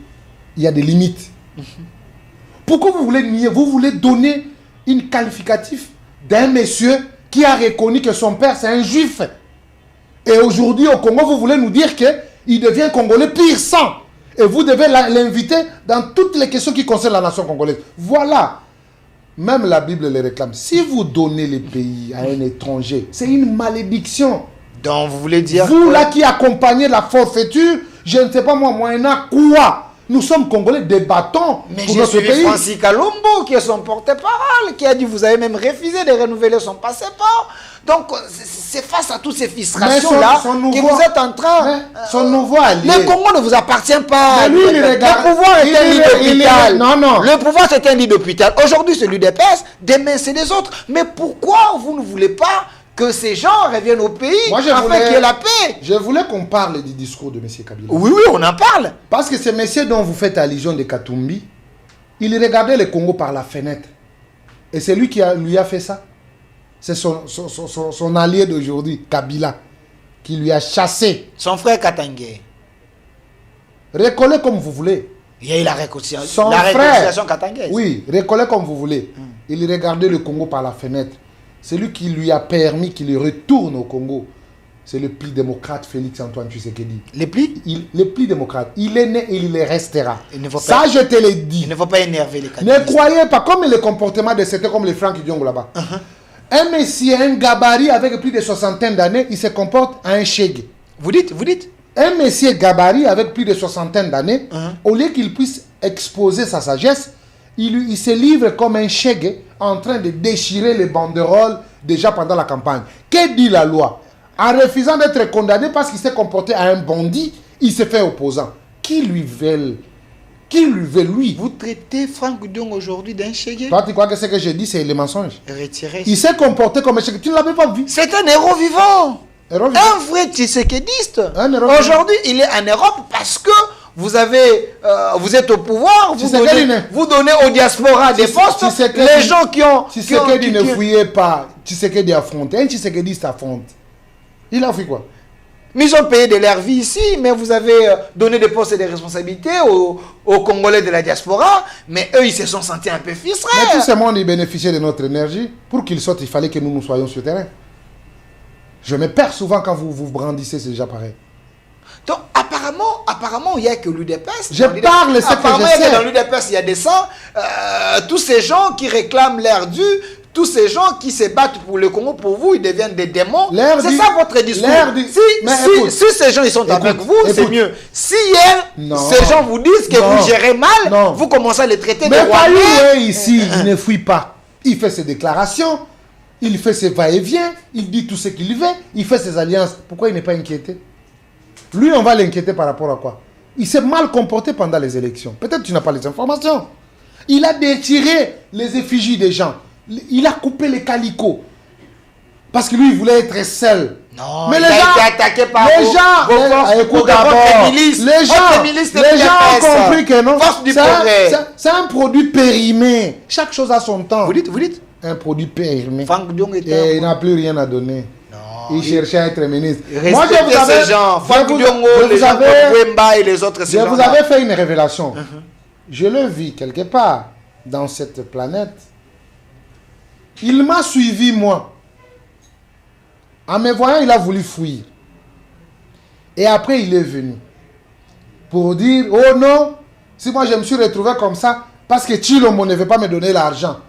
il y a des limites. Pourquoi vous voulez nier? Vous voulez donner une qualificatif d'un monsieur qui a reconnu que son père c'est un juif. Et aujourd'hui au Congo, vous voulez nous dire qu'il devient Congolais pire sang. Et vous devez l'inviter dans toutes les questions qui concernent la nation congolaise. Voilà. Même la Bible le réclame. Si vous donnez les pays à un étranger, c'est une malédiction. Donc vous voulez dire Vous que- là qui accompagnez la forfaiture, je ne sais pas moi, moyennant quoi, Nous sommes Congolais, débattons Mais pour j'ai notre suivi pays. Francis Kalombo, qui est son porte-parole, qui a dit vous avez même refusé de renouveler son passeport. Donc, c'est face à toutes ces frustrations-là que vous êtes en train... Son nouveau allié. Le Congo ne vous appartient pas. Mais lui, il regarde... Le pouvoir est un lit d'hôpital. Non, non. Le pouvoir, c'est un lit d'hôpital. Aujourd'hui, c'est l'UDPS, demain, c'est les autres. Mais pourquoi vous ne voulez pas que ces gens reviennent au pays afin qu'il y ait la paix? Je voulais qu'on parle du discours de M. Kabila. Oui, oui, on en parle. Parce que ce monsieur dont vous faites allusion de Katumbi, il regardait le Congo par la fenêtre. Et c'est lui qui lui a fait ça. C'est son allié d'aujourd'hui, Kabila, qui lui a chassé. Son frère Katangé. Recollez comme vous voulez. Il y a eu la réconciliation. Son réconciliation Katangé. Oui, recollez comme vous voulez. Il regardait le Congo par la fenêtre. C'est lui qui lui a permis qu'il retourne au Congo. C'est le pli démocrate Félix Antoine Tshisekedi. Le pli Le pli démocrate. Il est né et il le restera. Ça, je te l'ai dit. Il ne faut pas énerver les candidats. Ne croyez pas, comme le comportement de certains comme les Franck Diongo là-bas. Un monsieur, un gabarit avec plus de 60 d'années, il se comporte à un chèque. Vous dites Un monsieur gabarit avec plus de 60 d'années, au lieu qu'il puisse exposer sa sagesse, il se livre comme un chèque en train de déchirer les banderoles déjà pendant la campagne. Que dit la loi? En refusant d'être condamné parce qu'il s'est comporté à un bandit, il s'est fait opposant. Qui lui veut lui? Vous traitez Franck Diong aujourd'hui d'un chèque? Toi, tu crois que ce que je dis, c'est le mensonge? Retirez. Il s'est comporté comme un chèque. Tu ne l'avais pas vu? C'est un héros vivant. Un vrai Tshisekediste. Aujourd'hui, il est en Europe parce que vous êtes au pouvoir, vous donnez aux diasporas des postes, les gens qui ont... Tshisekedi ne fouillait pas, Tshisekedi affronte. Un Tshisekediste affronte. Il a fait quoi? Mais ils ont payé de leur vie ici, mais vous avez donné des postes et des responsabilités aux Congolais de la diaspora, mais eux, ils se sont sentis un peu fistrés. Mais tout ce monde, ils bénéficiaient de notre énergie. Pour qu'ils sortent, il fallait que nous soyons sur le terrain. Je me perds souvent quand vous brandissez, c'est déjà pareil. Donc, apparemment, il n'y a que l'UDPS. Je parle, c'est que je sais. Dans l'UDPS, il y a des sangs. Tous ces gens qui réclament l'air dû, tous ces gens qui se battent pour le Congo, pour vous, ils deviennent des démons. C'est ça votre discours. Si ces gens ils sont avec vous, c'est mieux. Si ces gens vous disent que vous gérez mal, vous commencez à les traiter de rois. Mais ici, il ne fuit pas. Il fait ses déclarations, il fait ses va-et-vient, il dit tout ce qu'il veut, il fait ses alliances. Pourquoi il n'est pas inquiété? Lui, on va l'inquiéter par rapport à quoi? Il s'est mal comporté pendant les élections. Peut-être que tu n'as pas les informations. Il a détiré les effigies des gens. Il a coupé les calicots. Parce que lui, il voulait être seul. Non, mais il a été attaqué par les gens ont compris que non. C'est un produit périmé. Chaque chose a son temps. Vous dites un produit périmé. Franck Diong et il n'a plus rien à donner. Il cherchait à être ministre. Moi, ces gens, Franck Diongo, les gens comme Wemba et les autres. Je vous avais fait une révélation. Je le vis quelque part dans cette planète. Il m'a suivi, moi. En me voyant, il a voulu fuir. Et après, il est venu. Pour dire, oh non, si moi je me suis retrouvé comme ça, parce que Chilombo ne veut pas me donner l'argent.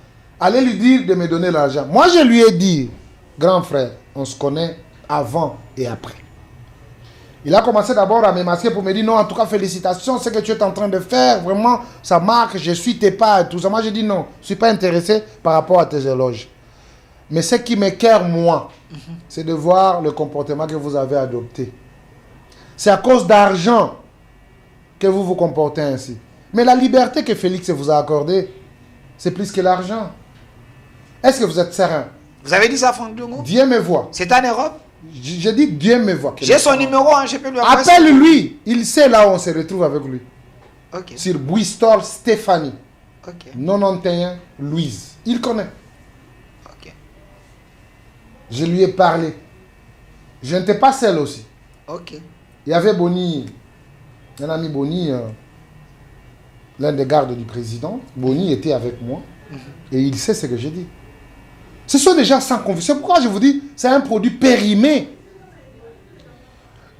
Allez lui dire de me donner l'argent. Moi, je lui ai dit, grand frère, on se connaît avant et après. Il a commencé d'abord à me masquer pour me dire, non, en tout cas, félicitations, ce que tu es en train de faire, vraiment, ça marque, je suis tes pas, tout ça. Moi, j'ai dit non, je ne suis pas intéressé par rapport à tes éloges. Mais ce qui m'écoeure, moi, c'est de voir le comportement que vous avez adopté. C'est à cause d'argent que vous vous comportez ainsi. Mais la liberté que Félix vous a accordée, c'est plus que l'argent. Est-ce que vous êtes serein? Vous avez dit ça, Franck Diongo? Dieu me voit. C'est en Europe? Je dis Dieu me voit. J'ai son numéro, hein, je peux lui appeler. Appelle-lui. Il sait là où on se retrouve avec lui. Okay. Sur Bouistor Stéphanie. Okay. 91 Louise. Il connaît. Okay. Je lui ai parlé. Je n'étais pas seul aussi. Okay. Il y avait Boni, un ami Boni, l'un des gardes du président. Boni était avec moi. Et il sait ce que j'ai dit. Ce sont des gens sans conviction. Pourquoi je vous dis, c'est un produit périmé.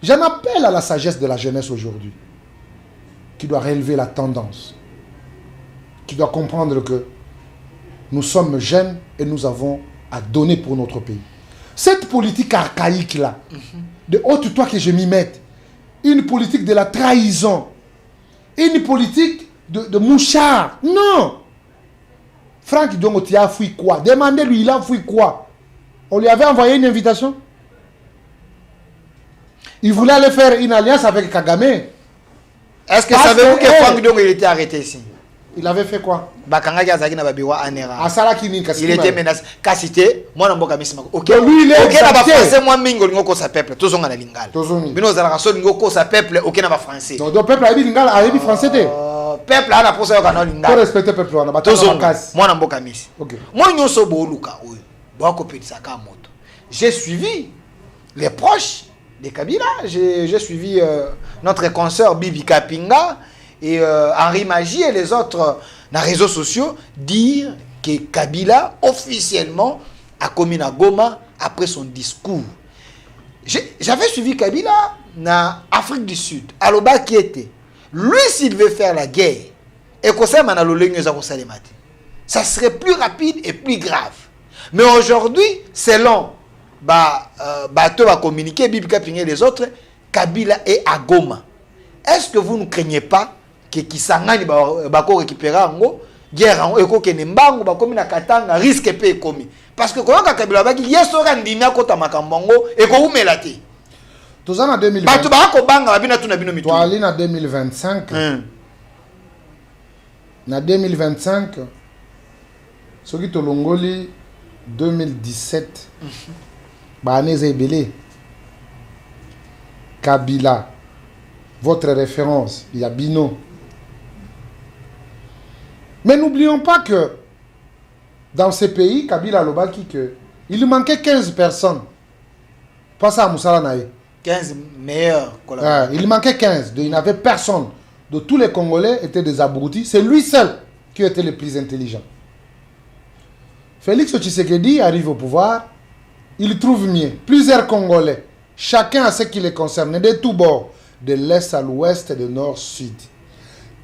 J'en appelle à la sagesse de la jeunesse aujourd'hui, qui doit relever la tendance, qui doit comprendre que nous sommes jeunes et nous avons à donner pour notre pays. Cette politique archaïque-là, de haute toi que je m'y mette, une politique de la trahison, une politique de mouchard. Non. Franck Diongo, tu as fui quoi? Demandez-lui, il a fui quoi? On lui avait envoyé une invitation. Il voulait aller faire une alliance avec Kagame. Est-ce que savez-vous que Franck Diongo il était arrêté ici? Il avait fait quoi? Il était menacé. Kasité, moi je suis menacé. Ok, lui il est français, moi mingo lingo sa peuple. Tous on a lingala. Bino zala raso lingo sa peuple, ok na ba français. Donc le peuple a dit lingala, a dit français té. Peuple a la posa yo kana lingala. Pour respecter peuple on a ba tous moi na mboka misi. OK. Moi nyonso bo luka oyo. Ba ko petisa ka moto. J'ai suivi les proches de Kabila, j'ai suivi notre consoeur Bibi Kapinga et Henri Magie et les autres dans les réseaux sociaux dire que Kabila officiellement a commis na Goma après son discours. J'avais suivi Kabila en Afrique du Sud, à l'Oba qui était. Lui, s'il veut faire la guerre, et ça serait plus rapide et plus grave. Mais aujourd'hui, selon Bateau va communiquer, Bibi Kapinga et les autres, Kabila est à Goma. Est-ce que vous ne craignez pas que Kisangani va récupérer en gros, guerre en éco que Nembango va commis na Katanga risque pe commis. Parce que quand Kabila va dire sera ndimia kota makambongo et ko umelati. Tous en 2020. Bato ba ko banga babina tuna bino mitu. Toi ali na 2025. Na 2025 soki to longoli 2017. Baneze Ebele. Kabila. Votre référence, il y a Bino. Mais n'oublions pas que dans ces pays, Kabila Lobaki, il manquait 15 personnes. Pas ça à Moussala Naï. 15 meilleurs collaborateurs. Il manquait 15. Il n'avait personne. De tous les Congolais étaient des abrutis. C'est lui seul qui était le plus intelligent. Félix Tshisekedi arrive au pouvoir. Il trouve mieux. Plusieurs Congolais. Chacun a ce qui les concerne. De tous bords. De l'est à l'ouest et de nord-sud.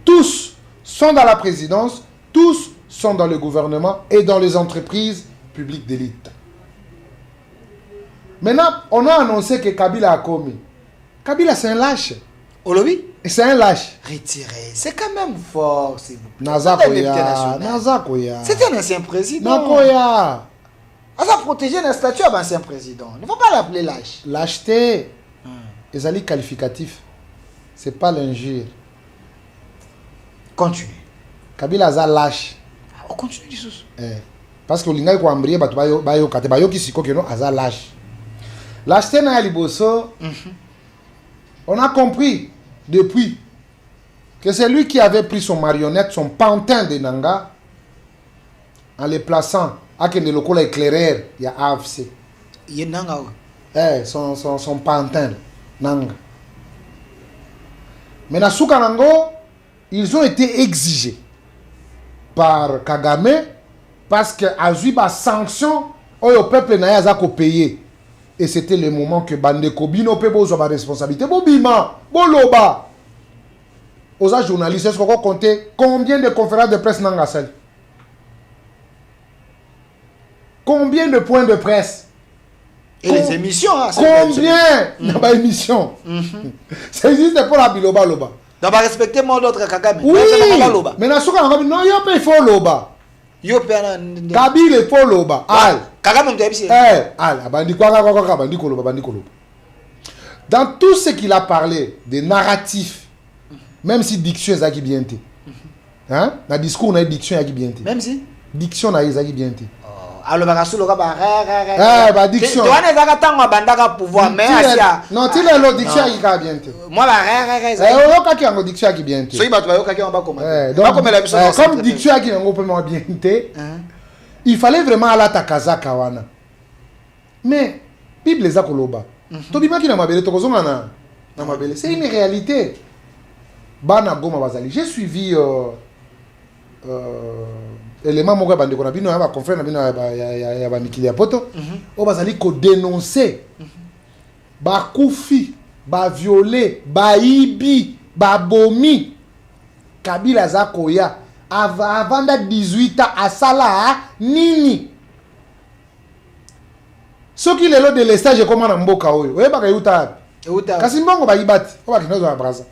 Tous sont dans la présidence. Tous sont dans le gouvernement et dans les entreprises publiques d'élite. Maintenant, on a annoncé que Kabila a commis. Kabila, c'est un lâche. Olobi? C'est un lâche. Retiré. C'est quand même fort, s'il vous plaît. Nazakoya. C'est un ancien président. Nakoya. On a protégé la statue d'un ancien président. Il ne faut pas l'appeler lâche. Lâcheté. Les alliés qualificatifs. Ce n'est pas l'injure. Continue. Kabila a lâche. On continue du sous. Parce que l'ingay ko ambrié bayo kate bayo ki siko keno aza lâche. Lâcheté na liboso. On a compris depuis que c'est lui qui avait pris son marionnette, son pantin de Nanga, en les plaçant à Kende Lokola éclaireur, il y a AFC. Il y a Nanga. Son pantin, Nanga. Mais dans Soukanango, ils ont été exigés par Kagame parce que Azuba sanction au peuple n'a pas payé. Et c'était le moment que Bandeko Bino Pebo soit ma responsabilité. Bobima, Boloba. Aux journalistes, est-ce qu'on compter combien de conférences de presse n'a pas? Combien de points de presse? Et les émissions, hein, combien n'a émission? C'est juste pour la Biloba Loba. Donc, va respecter mon autre Kagame. Oui, mais dans ce cas, non, il faut Loba. Kabila il faut Loba. Al. Dans tout ce qu'il a parlé des narratifs, même si diction est qui bien été, hein, dans discours on a diction est qui bien été, même si diction a qui bien été. Alors bagasu loka ba bah diction. Tu vois les agatanga bandaka pouvoir mais asia. Non, tu l'as le diction qui a bien été. Moi ba yoka qui a diction qui bien été. So iba tu yoka qui on va comment. Comme diction qui on peut bien été. Il fallait vraiment aller à Takaza Kawana. Mais, Bible les a koloba. Tobima qui n'a mabele, tokozonga na mabele. C'est une réalité. Bana Goma Bazali. J'ai suivi élément mon gars bande qu'on a bino ya confrère na bino ya ba mikili ya poto. O Bazali ko dénoncer. Ba kufi, ba violer, ba ibi, ba bomi. Kabila Zakoya. Avant 18 ans à Salah nini ce qui est là de l'estage comme en mboka oyo oyeba ka yuta kasi mbongo ba ibati oba kinozo na braza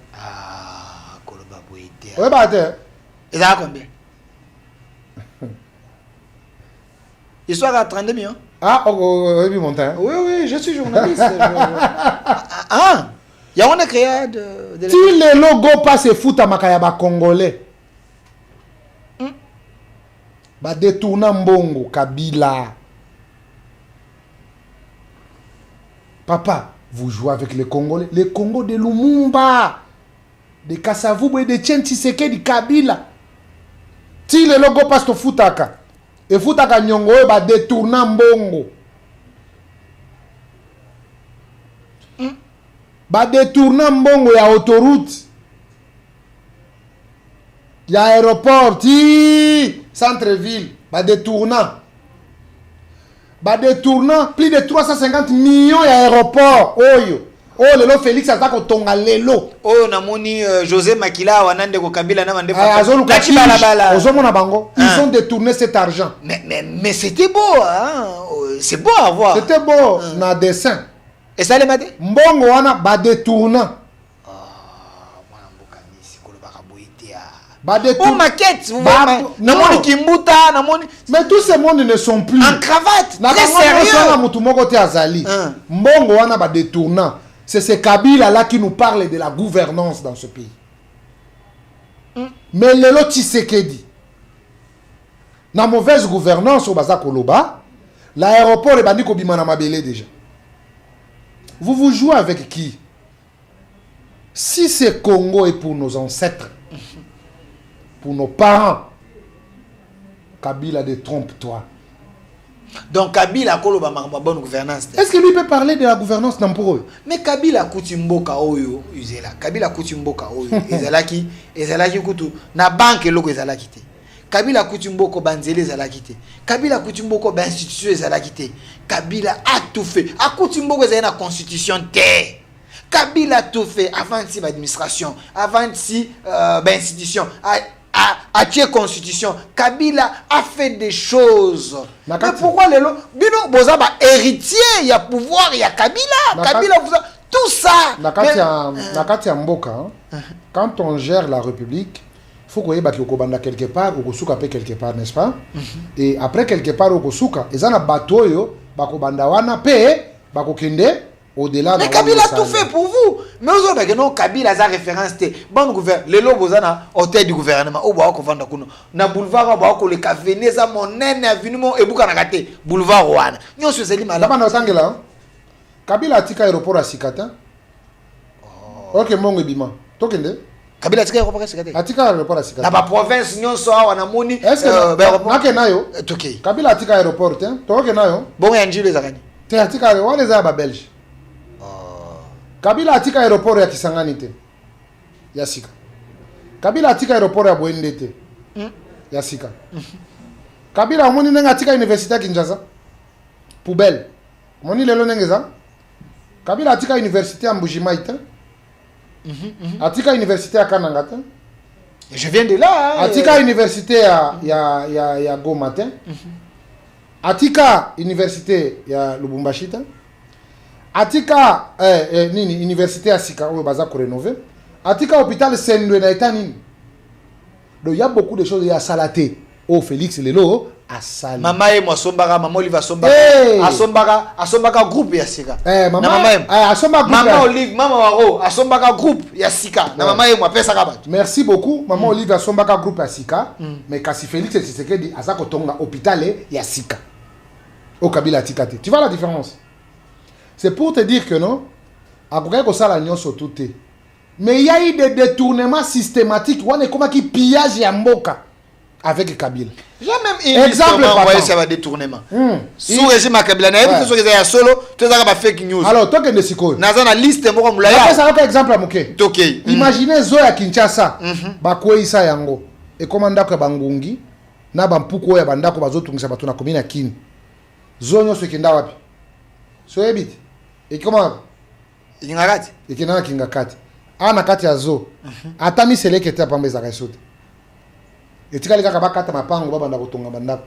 koloba boyete Oui, bah, Et ça a combien? Histoire à 32 millions. Ah, oui, mon temps. Oui, je suis journaliste. Ah, il y a on a créé de... Si les logos passent foot à Makayaba Congolais, bah détourner Mbongo, Kabila. Papa, vous jouez avec les Congolais. Les Congos de Lumumba, de Kasavubu et de Tien Tshisekedi, Kabila. Si les logos passent au footaka, et footaka Nyongo, bah détourner Mbongo. Bah détourner Mbongo, il y a autoroute. Il y a aéroport, centre-ville, bah détournant. Bah détournant, plus de 350 millions d'aéroports. Oh, lelo Félix Azako tonga lelo. Oh, namoni José Makila wanande ko Kabila na mande bango. Ils ont détourné cet argent. Mais c'était beau, hein. C'est beau à voir. C'était beau, na dessin. Et ça les mate? Mbongo wana ba détournant. Oh, maquette, vous voyez, namoni Kimbuta, namoni. Mais tous ces mondes ne sont plus. En cravate, très sérieux. Mbongo wana ba détournant. C'est ce Kabila là qui nous parle de la gouvernance dans ce pays. Mais lelo Tshisekedi, na mauvaise gouvernance au Baza Koloba, l'aéroport est bandi kobima na mabele déjà. Vous jouez avec qui? Si ce Congo est pour nos ancêtres, pour nos parents, Kabila détrompe-toi. Donc Kabila koloba ma bonne gouvernance. Est-ce que lui peut parler de la gouvernance n'amporo? Mais Kabila kutimboka oyo uzela. Kabila kutimboka oyo ezalaki kutu na banque loko ezalaki te. Kabila kutimboka banzele ezalaki te. Kabila kutimboka ba institution ezalaki te. Kabila a tout fait. A kutimboka ezala na constitution te. Kabila a tout fait avant si administration, avant si institution. A tué constitution. Kabila a fait des choses. Mais pourquoi les lots Bino boza ba héritier, il y a pouvoir, il y a Kabila. Kabila tout ça. Nakati ya mboka, quand on gère la République, il faut qu'on y ait banda quelque part ou kosuka pe quelque part, n'est-ce pas? Et après quelque part ou kosuka, ezana bato yo bako banda wana pe bako kende au-delà. Mais Kabila a tout fait pour vous. Mais vous avez que non, Kabila a référence. Bon gouvernement, les lobos à hôtel du gouvernement. Au Baoko Vandakuno. Na boulevard Baoko, le café, Neza, mon nène, avenue, et Boukanagate, boulevard Ouane. Nous sommes allés malades. Kabila a tika aéroport à Sikata. Ok, mon bima. Tokende. Kabila a tika aéroport à Sikata. A tika aéroport à Sikata. Na ba province, nous sommes à Namoni. Est-ce que Nake nayo? Toké. Kabila a tika aéroport, hein? Toké nayo? Bon, Yanji les Arani. Te a tika aéroport, les Arabes belges. Kabila atika aéroport ya Kisangani te. Ya Sika. Kabila atika aéroport ya Bwende te. Ya Sika. Kabila omoni nenga atika université ya Kinshasa. Poubelle. Moni lelo nengeza. Kabila atika université ya Mbujimai te. Atika université ya Kananga te. Je viens de là. Atika université ya Goma te. Atika université ya Lubumbashi te. Atika université à Sika où baza ko rénover. Atika hôpital Sendwe na etanini. Donc il y a beaucoup de choses, il y a salaté. Oh Félix lelo a salé. Mama et moi sombara, maman Olive sombara. Asombaka groupe ya Sika. Maman asomba groupe. Maman Olive, maman Waro, asombaka groupe ya Sika. Na maman et moi pesa ka bato. Merci beaucoup. Maman Olive asombaka groupe ya Sika, mais kasi Félix Tshisekedi azako tonga hôpital ya Sika. Au Kabila Tikate. Tu vois la différence? C'est pour te dire que non, après que ça la nion surtout te. Mais il y a eu des détournements systématiques. On est comme qui pillage ya mboka avec Kabila. J'ai même exemple envoyé ça va détournement. Sous régime Kabila na yeba que ça solo, tu as pas fake news. Alors toi que ne siko. Na za na liste moko mulaya. Après ça un exemple à moké. OK. Imaginez zo ya Kinshasa. Ba kwesa yango. Et comment ndako bangungi na bampuko ya bandako bazotungisa bato na komina kini. Zo nyoso kenda wapi? So ebit. Et comment? Ingakati. Et kina kingakati. Ana kati ya zo. Atami seleke te pamba ezaka sote. Et tika lika kabakata mapango baba ndako tonga bandako.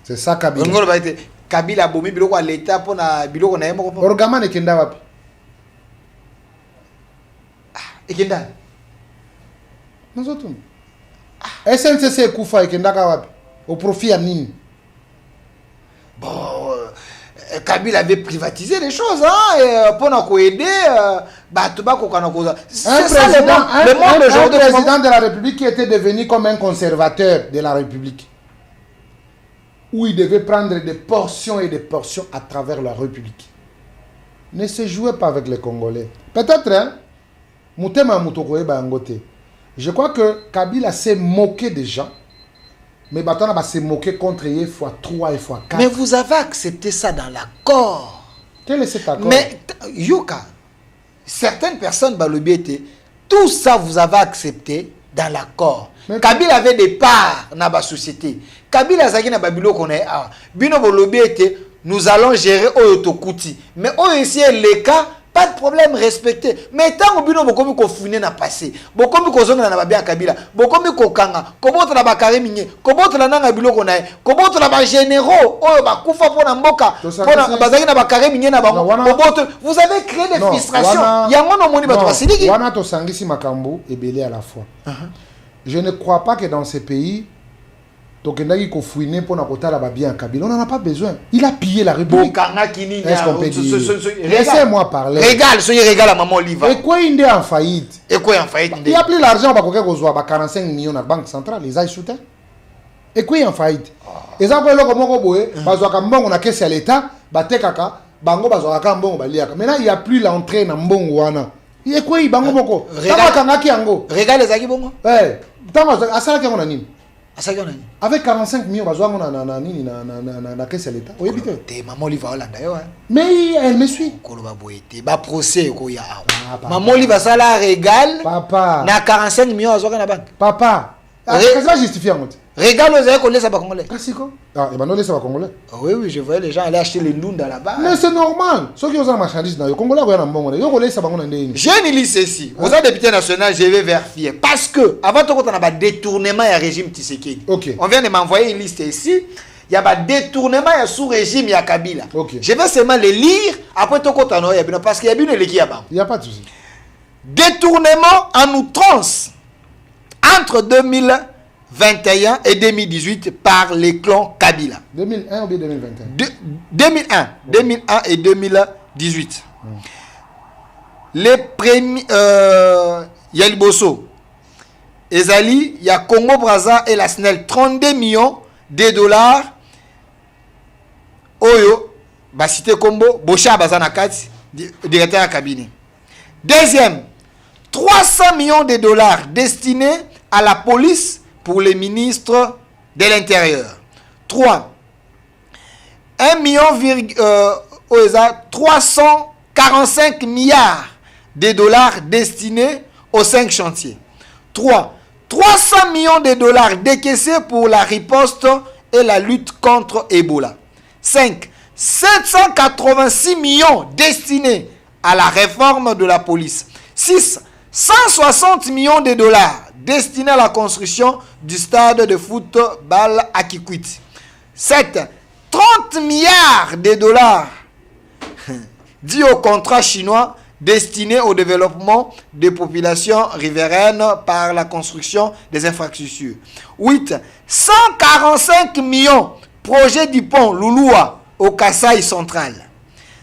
C'est ça Kabila. Ngolo ba ite Kabila bomi biloko l'état pona biloko na yemo ko. Orgama kenda wapi? Ekenda. Nous autres. SNCC Koufa et Kendaka Wapi. Au profit à Nini. Bon, Kabila avait privatisé les choses, hein, et pour aider, c'est ça le monde aujourd'hui. Un président de la République qui était devenu comme un conservateur de la République, où il devait prendre des portions et des portions à travers la République. Ne se jouez pas avec les Congolais. Peut-être, hein, je crois que Kabila s'est moqué des gens, mais Batana va se moquer contre eux fois 3 et fois 4. Mais vous avez accepté ça dans l'accord. Quel est cet accord? Mais, Yuka, certaines personnes, tout ça vous avez accepté dans l'accord. Kabila avait des parts dans la société. Kabila Zaki na Babilo connaît. Bino Bolobi était, nous allons gérer Oyotokouti. Mais ici, les cas, pas de problème, respecté. Mais tant que Bino Bokomi ko fouine na passé, Bokomi ko zonga na babia Kabila, Bokomi ko kanga, Koboto na bakare minye, Koboto na nanga bilo konae, Koboto na ba généraux, Bakufa pour na mboka, pour na bazaki na bakare minye na bango, Koboto, vous avez créé des frustrations. Yango no moni bato basiliki. Wana to sangisi makambo et belé à la fois. Je ne crois pas que dans ces pays, Tokendaki ko fouiner pour na kotala ba bien Kabila, on n'en a pas besoin. Il a pillé la République. Est-ce qu'on peut dire? Laissez-moi parler. Régale, soyez régale à maman Oliva. Et quoi il est en faillite? Et quoi en faillite? Il a pris l'argent pour que 45 millions à la banque centrale, les a soutenu. Et quoi il est en faillite? Et ça pour le comment boé, bazoaka mbongo na caisse à l'état, batekaka, bango bazoaka mbongo baliaka. Maintenant il n'y a plus l'entrée na mbongo wana. Et quoi il bango moko? Régale les aki bongo? Ouais. Asala ki ngona nini? Avec 45 millions, na caisse à l'état. Oui, maman Oliva Hollande. Mais elle me suit. Procès maman Oliva Sala régale. Papa. Na 45 millions à la banque. Papa. Qu'est-ce que justifier en fait? Régale aux écoles, ça va congolais. Ah, et ben non, ça va congolais. Oui, je voyais les gens aller acheter les ndunda là-bas. Mais c'est normal. Ceux qui ont des marchandises, les Congolais, ils ont bon. J'ai une liste ici. Aux députés nationaux, je vais vérifier. Parce que, avant tout, on a un détournement du régime Tshisekedi. Okay. On vient de m'envoyer une liste ici. Il y a un détournement sous régime Kabila. Okay. Je vais seulement les lire. Après, tout le monde, parce qu'il y a une équipe là-bas. Il n'y a pas de souci. Détournement en outrance entre 2021 et 2018 par les clans Kabila. 2001 ou 2021? 2001 et 2018. Les premiers... Yaliboso, Ezali, il y a Congo Brazza et la SNEL, 32 millions de dollars. Oyo, Basité Combo, Bocha Bazanakati, directeur à cabinet. Deuxième, 300 millions de dollars destinés à la police pour les ministres de l'Intérieur. 3. 345 milliards de dollars destinés aux 5 chantiers. 3. 300 millions de dollars décaissés pour la riposte et la lutte contre Ebola. 5. 786 millions destinés à la réforme de la police. 6. 160 millions de dollars destinés à la construction du stade de football à Kikwit. 7. 30 milliards de dollars dits au contrat chinois destiné au développement des populations riveraines par la construction des infrastructures. 8. 145 millions projet du pont Louloua au Kasaï central.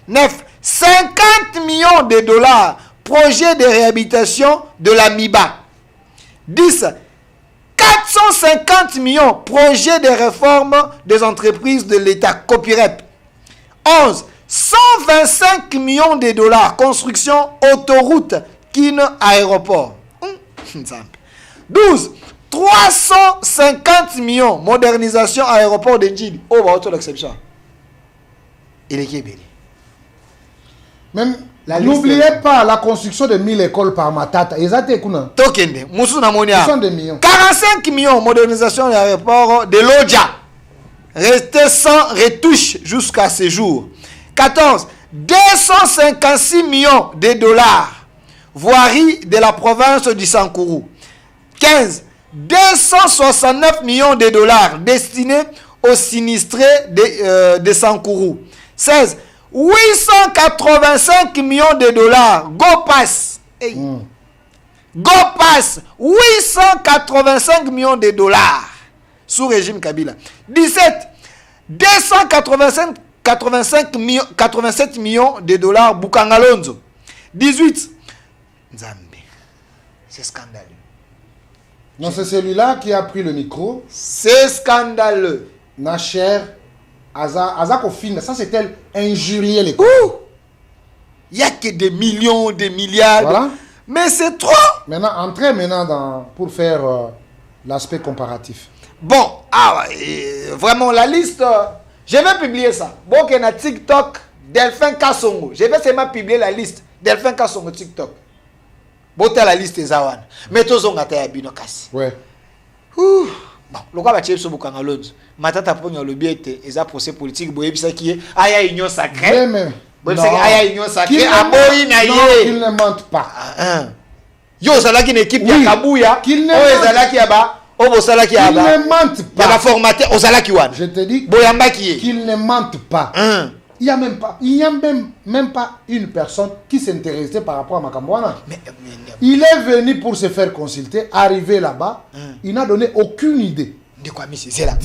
9. 50 millions de dollars projet de réhabilitation de la MIBA. 10. 450 millions projet de réforme des entreprises de l'État, copyright. 11. 125 millions de dollars construction autoroute Kin aéroport. 12. 350 millions modernisation aéroport de Njili. Oh, bah, auto l'exception. Il est qui même n'oubliez pas la construction de 1000 écoles par Matata. Tokende, Moussou Monia. 45 millions modernisation de l'aéroport de Lodja. Resté sans retouche jusqu'à ce jour. 14. 256 millions de dollars. Voirie de la province du Sankourou. 15. 269 millions de dollars destinés aux sinistrés de Sankourou. 16. 885 millions de dollars. Go pass. Hey. Go passe 885 millions de dollars sous régime Kabila. 17, 87 millions de dollars Bukangalonzo. 18, Nzambe. C'est scandaleux. Non, c'est celui-là qui a pris le micro. C'est scandaleux. Nacher, Azako Fin, ça c'était injurier les. Il n'y a que des millions, des milliards. Voilà. Mais c'est trop. Maintenant, entrez maintenant pour faire l'aspect comparatif. Bon, vraiment la liste, je vais publier ça. Bon, qu'il y a TikTok, Delphin Kassongo. Je vais seulement publier la liste. Delphin Kassongo TikTok. Bon, tu as la liste des Awan. Mais tous ont gâté à Binokasi. Ouais. Bon, le cas va tirer sur Bukangalonzo. Matata pour le bien et ça procès politique. Boye bisa qui est aya union sacrée. Boye bisa aya union sacrée. Aboyi na ye. Qu'il ne mente pas. Yo zala qui une équipe ya Kabuya. Qu'il ne zala qui aba. Obo zala qui aba. Qu'il ne mente pas. Il va formater au zala qui wan. Je te dis. Boyamba qui est. Qu'il ne mente pas. Il n'y a même pas une personne qui s'intéressait par rapport à Makambouana. Il est venu pour se faire consulter, arrivé là-bas, il n'a donné aucune idée. De quoi, monsieur? C'est là.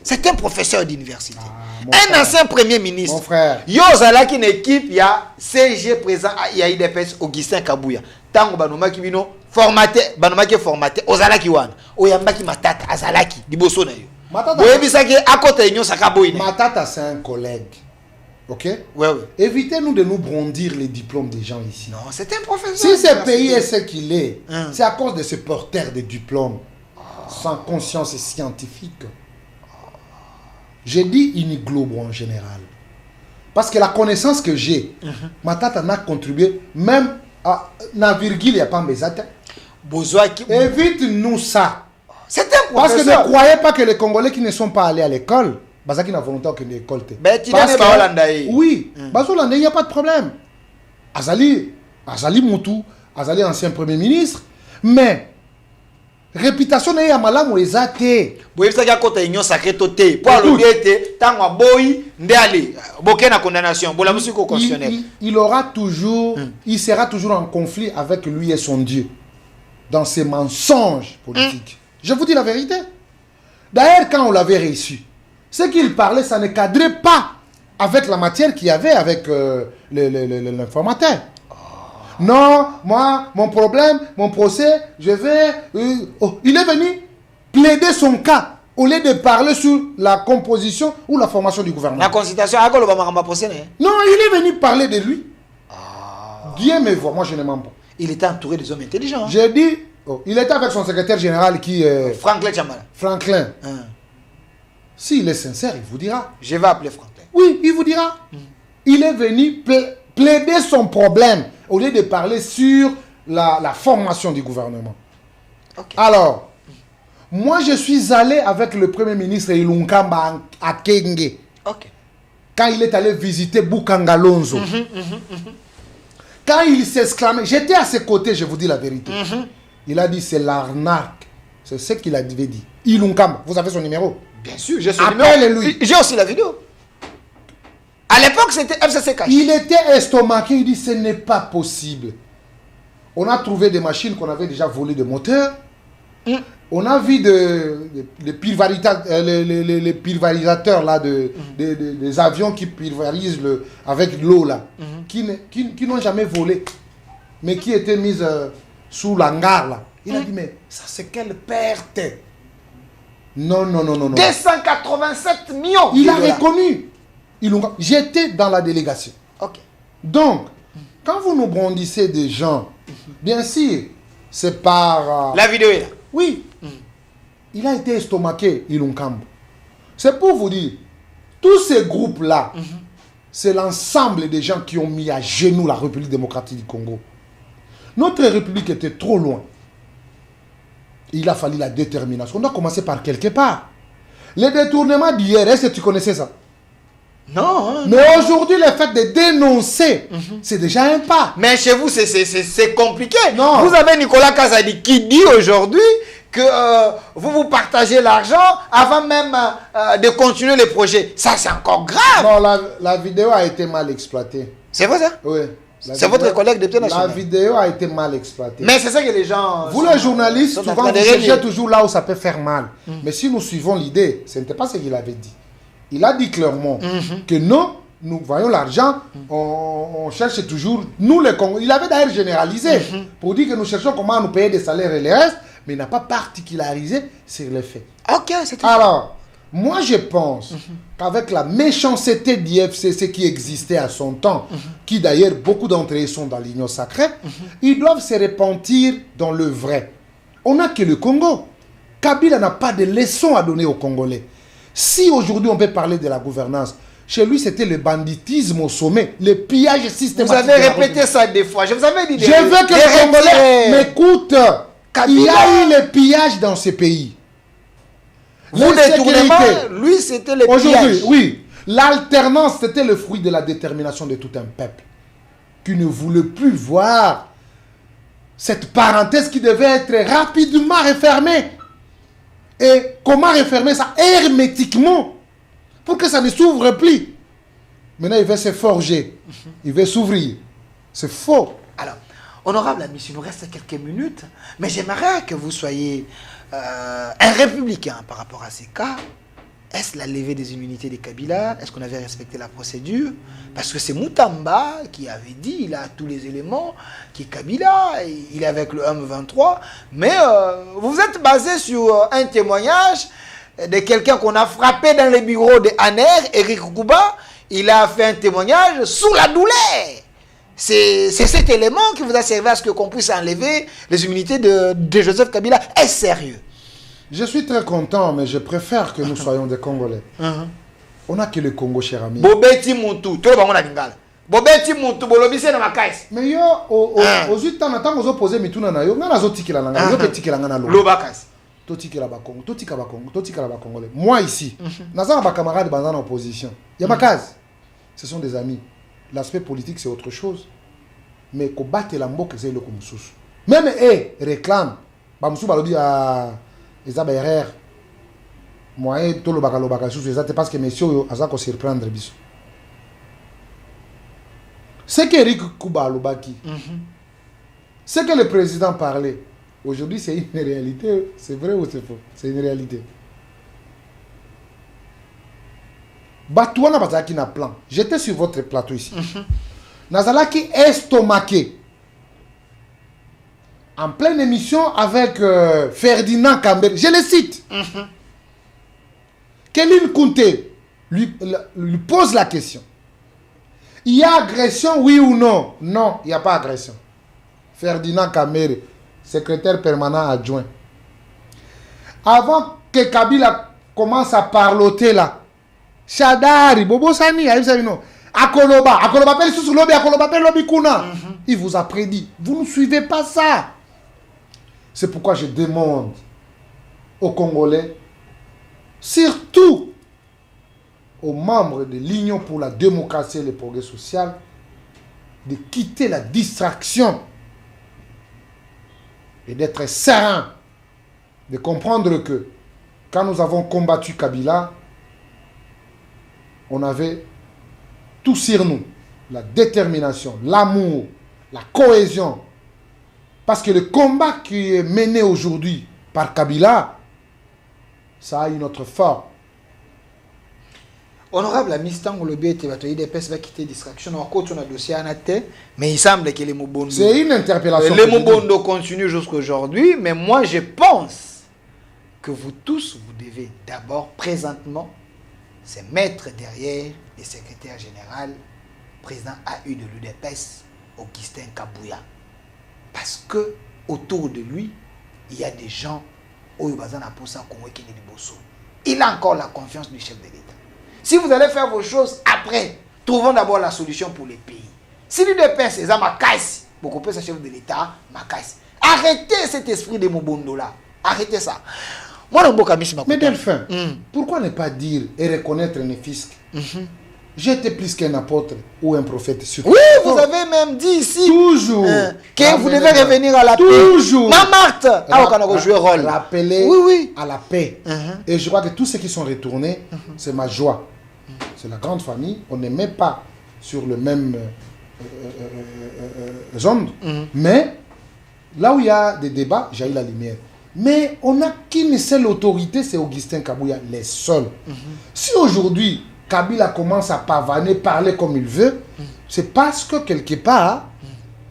C'est un professeur d'université. Un ancien premier ministre. Mon frère. Yo zalaki une équipe, il y a CG présent, il y a IDPS Augustin Kabuya. Tango banoma ki bino formaté, banoma ki formaté, ozalaki wana. Oyambaki matata azalaki liboso na yo. Matata. Boyebi saki à côté nyo sakaboyi. Matata c'est un collègue. OK? Ouais. Évitez-nous de nous brandir les diplômes des gens ici. Non, c'est un professeur. Si ce pays est ce qu'il est, c'est à cause de ce porteur de diplômes sans conscience scientifique. J'ai dit Iniglobo en général. Parce que la connaissance que j'ai, Matata n'a contribué même à la virgule, il n'y a pas mbezata. Évite-nous ça. C'est un Parce que professeur. ne croyez pas que les Congolais qui ne sont pas allés à l'école, Bazaki n'a volonté que l'école. Oui, il n'y a pas de problème. Azali Moutou, Azali ancien premier ministre, mais réputation n'est pas malade ezate. Boyebi saki à côté union sacrée toté. Pour le biete, tango boyi ndali. Boké na condamnation. Bola musico constitutionnel. Il aura toujours, il sera toujours en conflit avec lui et son Dieu dans ses mensonges politiques. Je vous dis la vérité. D'ailleurs, quand on l'avait reçu, ce qu'il parlait, ça ne cadrait pas avec la matière qu'il y avait avec l'informateur. Non, moi, mon problème, mon procès, je vais... il est venu plaider son cas au lieu de parler sur la composition ou la formation du gouvernement. La consultation, non, il est venu parler de lui. Dieu me voit, moi je ne mens pas. Il était entouré des hommes intelligents. J'ai dit, il était avec son secrétaire général qui est... Franklin Chamala. Franklin. S'il est sincère, il vous dira. Je vais appeler Franklin. Oui, il vous dira. Il est venu plaider son problème au lieu de parler sur la formation du gouvernement. Okay. Alors, moi je suis allé avec le premier ministre Ilunkamba à Kenge. Okay. Quand il est allé visiter Bukangalonzo. Quand il s'exclamait, j'étais à ses côtés, je vous dis la vérité. Il a dit c'est l'arnaque. C'est ce qu'il avait dit. Ilunkamba, vous avez son numéro? Bien sûr, j'ai son numéro. Lui. J'ai aussi la vidéo. À l'époque, c'était FCC caché. Il était estomaqué, il dit ce n'est pas possible. On a trouvé des machines qu'on avait déjà volées de moteurs. On a vu les pulvérisateurs là, des avions qui pulvérisent avec l'eau là, qui n'ont jamais volé, mais qui étaient mises sous l'hangar là. Il a dit mais ça c'est quelle perte. Non. 287 millions. Il a reconnu. J'étais dans la délégation. Ok. Donc, quand vous nous brandissez des gens, bien sûr, c'est par... La vidéo est là. Oui. Il a été estomaqué, Ilunkambo. C'est pour vous dire, tous ces groupes-là, c'est l'ensemble des gens qui ont mis à genoux la République démocratique du Congo. Notre République était trop loin. Il a fallu la détermination. On doit commencer par quelque part. Les détournements d'hier, est-ce que tu connaissais ça? Non. Mais aujourd'hui, le fait de dénoncer, c'est déjà un pas. Mais chez vous, c'est compliqué. Non. Vous avez Nicolas Kazadi qui dit aujourd'hui que vous partagez l'argent avant même de continuer les projets. Ça, c'est encore grave. Non, la vidéo a été mal exploitée. C'est vrai ça? Oui. C'est votre collègue député national. La vidéo a été mal exploitée. Mais c'est ça que les gens... Vous les journalistes, sont en souvent train vous de cherchez régler. toujours là où ça peut faire mal. Mais si nous suivons l'idée, ce n'était pas ce qu'il avait dit. Il a dit clairement que non, nous voyons l'argent, on cherche toujours, nous les Congolais. Il avait d'ailleurs généralisé pour dire que nous cherchons comment nous payer des salaires et les restes, mais il n'a pas particularisé sur les faits. Ok, c'était ça. Alors, moi je pense qu'avec la méchanceté d'IFCC qui existait à son temps, qui d'ailleurs beaucoup d'entre eux sont dans l'union sacrée, ils doivent se repentir dans le vrai. On n'a que le Congo. Kabila n'a pas de leçons à donner aux Congolais. Si aujourd'hui on peut parler de la gouvernance, chez lui c'était le banditisme au sommet, le pillage systématique. Vous avez répété ça des fois. Je vous avais dit... Je veux que les Congolais m'écoutent. Il y a eu le pillage dans ce pays. Vous détournement, lui c'était le aujourd'hui, pillage. oui. L'alternance, c'était le fruit de la détermination de tout un peuple qui ne voulait plus voir cette parenthèse qui devait être rapidement refermée. Et comment refermer ça hermétiquement pour que ça ne s'ouvre plus. Maintenant, il veut se forger. Il veut s'ouvrir. C'est faux. Alors, honorable ami, il nous reste quelques minutes, mais j'aimerais que vous soyez un républicain par rapport à ces cas. Est-ce la levée des immunités de Kabila? Est-ce qu'on avait respecté la procédure? Parce que c'est Moutamba qui avait dit, il a tous les éléments, qui est Kabila, il est avec le M23, mais vous êtes basé sur un témoignage de quelqu'un qu'on a frappé dans les bureaux de Aner, Eric Kouba. Il a fait un témoignage sous la douleur. C'est cet élément qui vous a servi à ce qu'on puisse enlever les immunités de Joseph Kabila. Est-ce sérieux? Je suis très content, mais je préfère que nous soyons des Congolais. On n'a que le Congo, cher ami. Bobeti Moutou, tout le monde a lingala. Bobeti Moutou, bolobise na makaisi. Mais yo, aux 8 ans, quand vous opposez Mituna na yo, ngana zo tikela nanga, yo pe tikela ngana lo. Lobakasi. To tikela ba Congo, to tikela ba Congo, to tikela ba Congolais. Moi ici, naza ba camarades dans l'opposition. Il y a ma case. Ce sont des amis. L'aspect politique c'est autre chose. Mais ko battre la mboka c'est le kumususu. Même réclame ba musu balobi a ezaba erreur. Moi to lo baka susu ezate parce que monsieur aza ko surprendre biso. C'est que Eric Kouba Lobaki. C'est que le président parlait. Aujourd'hui, c'est une réalité. C'est vrai ou c'est faux? C'est une réalité. Batouana Bazaki na plan. J'étais sur votre plateau ici. Nazalaki estomaqué. En pleine émission avec Ferdinand Kambere. Je le cite. Kéline Kounté lui pose la question. Il y a agression, oui ou non? Non, il n'y a pas agression. Ferdinand Kambere, secrétaire permanent adjoint. Avant que Kabila commence à parloter là, Chadari, Bobo Sani, Akoloba, Peli sous lobby, Akoloba Peli lobby Kuna. Il vous a prédit. Vous ne suivez pas ça. C'est pourquoi je demande aux Congolais, surtout aux membres de l'Union pour la démocratie et le progrès social, de quitter la distraction et d'être serein, de comprendre que quand nous avons combattu Kabila, on avait tout sur nous, la détermination, l'amour, la cohésion. Parce que le combat qui est mené aujourd'hui par Kabila, ça a une autre forme. Honorable ami, Stango Lobi était batoyi des PES va quitter distraction. En cours, on a dossier à Nate, mais il semble que les Mubondo. C'est une interpellation. Les Mubondo continuent jusqu'à aujourd'hui, mais moi je pense que vous tous, vous devez d'abord, présentement, se mettre derrière le secrétaire général, président AU de l'UDPS, Augustin Kabouya. Parce que autour de lui, il y a des gens il a encore la confiance du chef de l'État. Si vous allez faire vos choses après, trouvons d'abord la solution pour les pays. Si l'UDPS c'est ça, Makaïs, beaucoup plus chef de l'État, Makaïs. Arrêtez cet esprit de Mobondo là. Arrêtez ça. Moi, mais Delphin, pourquoi ne pas dire et reconnaître un fisc? J'étais plus qu'un apôtre ou un prophète. Oui, vous avez même dit ici toujours que vous devez revenir à la paix. Toujours. Marthe, on a joué rôle. Rappeler oui. à la paix. Et je crois que tous ceux qui sont retournés, c'est ma joie. C'est la grande famille. On n'est même pas sur le même les ondes. Mais là où il y a des débats, j'ai eu la lumière. Mais on n'a qu'une seule autorité, c'est Augustin Kabouya, les seuls. Si aujourd'hui, Kabila commence à pavaner, parler comme il veut, c'est parce que quelque part,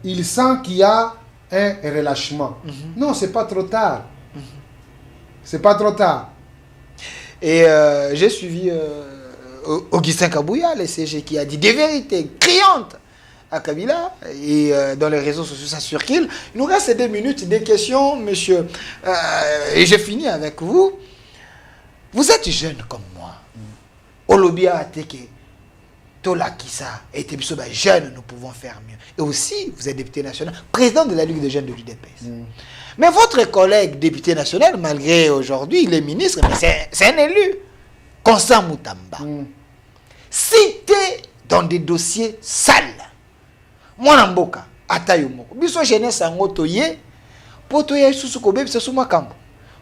il sent qu'il y a un relâchement. Non, c'est pas trop tard. C'est pas trop tard. Et j'ai suivi Augustin Kabouya, le CG, qui a dit des vérités criantes à Kabila. Et dans les réseaux sociaux, ça circule. Il nous reste 2 minutes, des questions, monsieur. Et j'ai fini avec vous. Vous êtes jeune comme moi. Olobia Ateke, Tola Kissa, et Tebisoba, jeunes, nous pouvons faire mieux. Et aussi, vous êtes député national, président de la Ligue des jeunes de l'UDPS. Mais votre collègue député national, malgré aujourd'hui, il est ministre, mais c'est un élu, Constant Moutamba. Cité dans des dossiers sales. Moi, Namboka, Atayomoko, Biso jeunesse en otoye, Potoye Susukobe, c'est sous ma camp.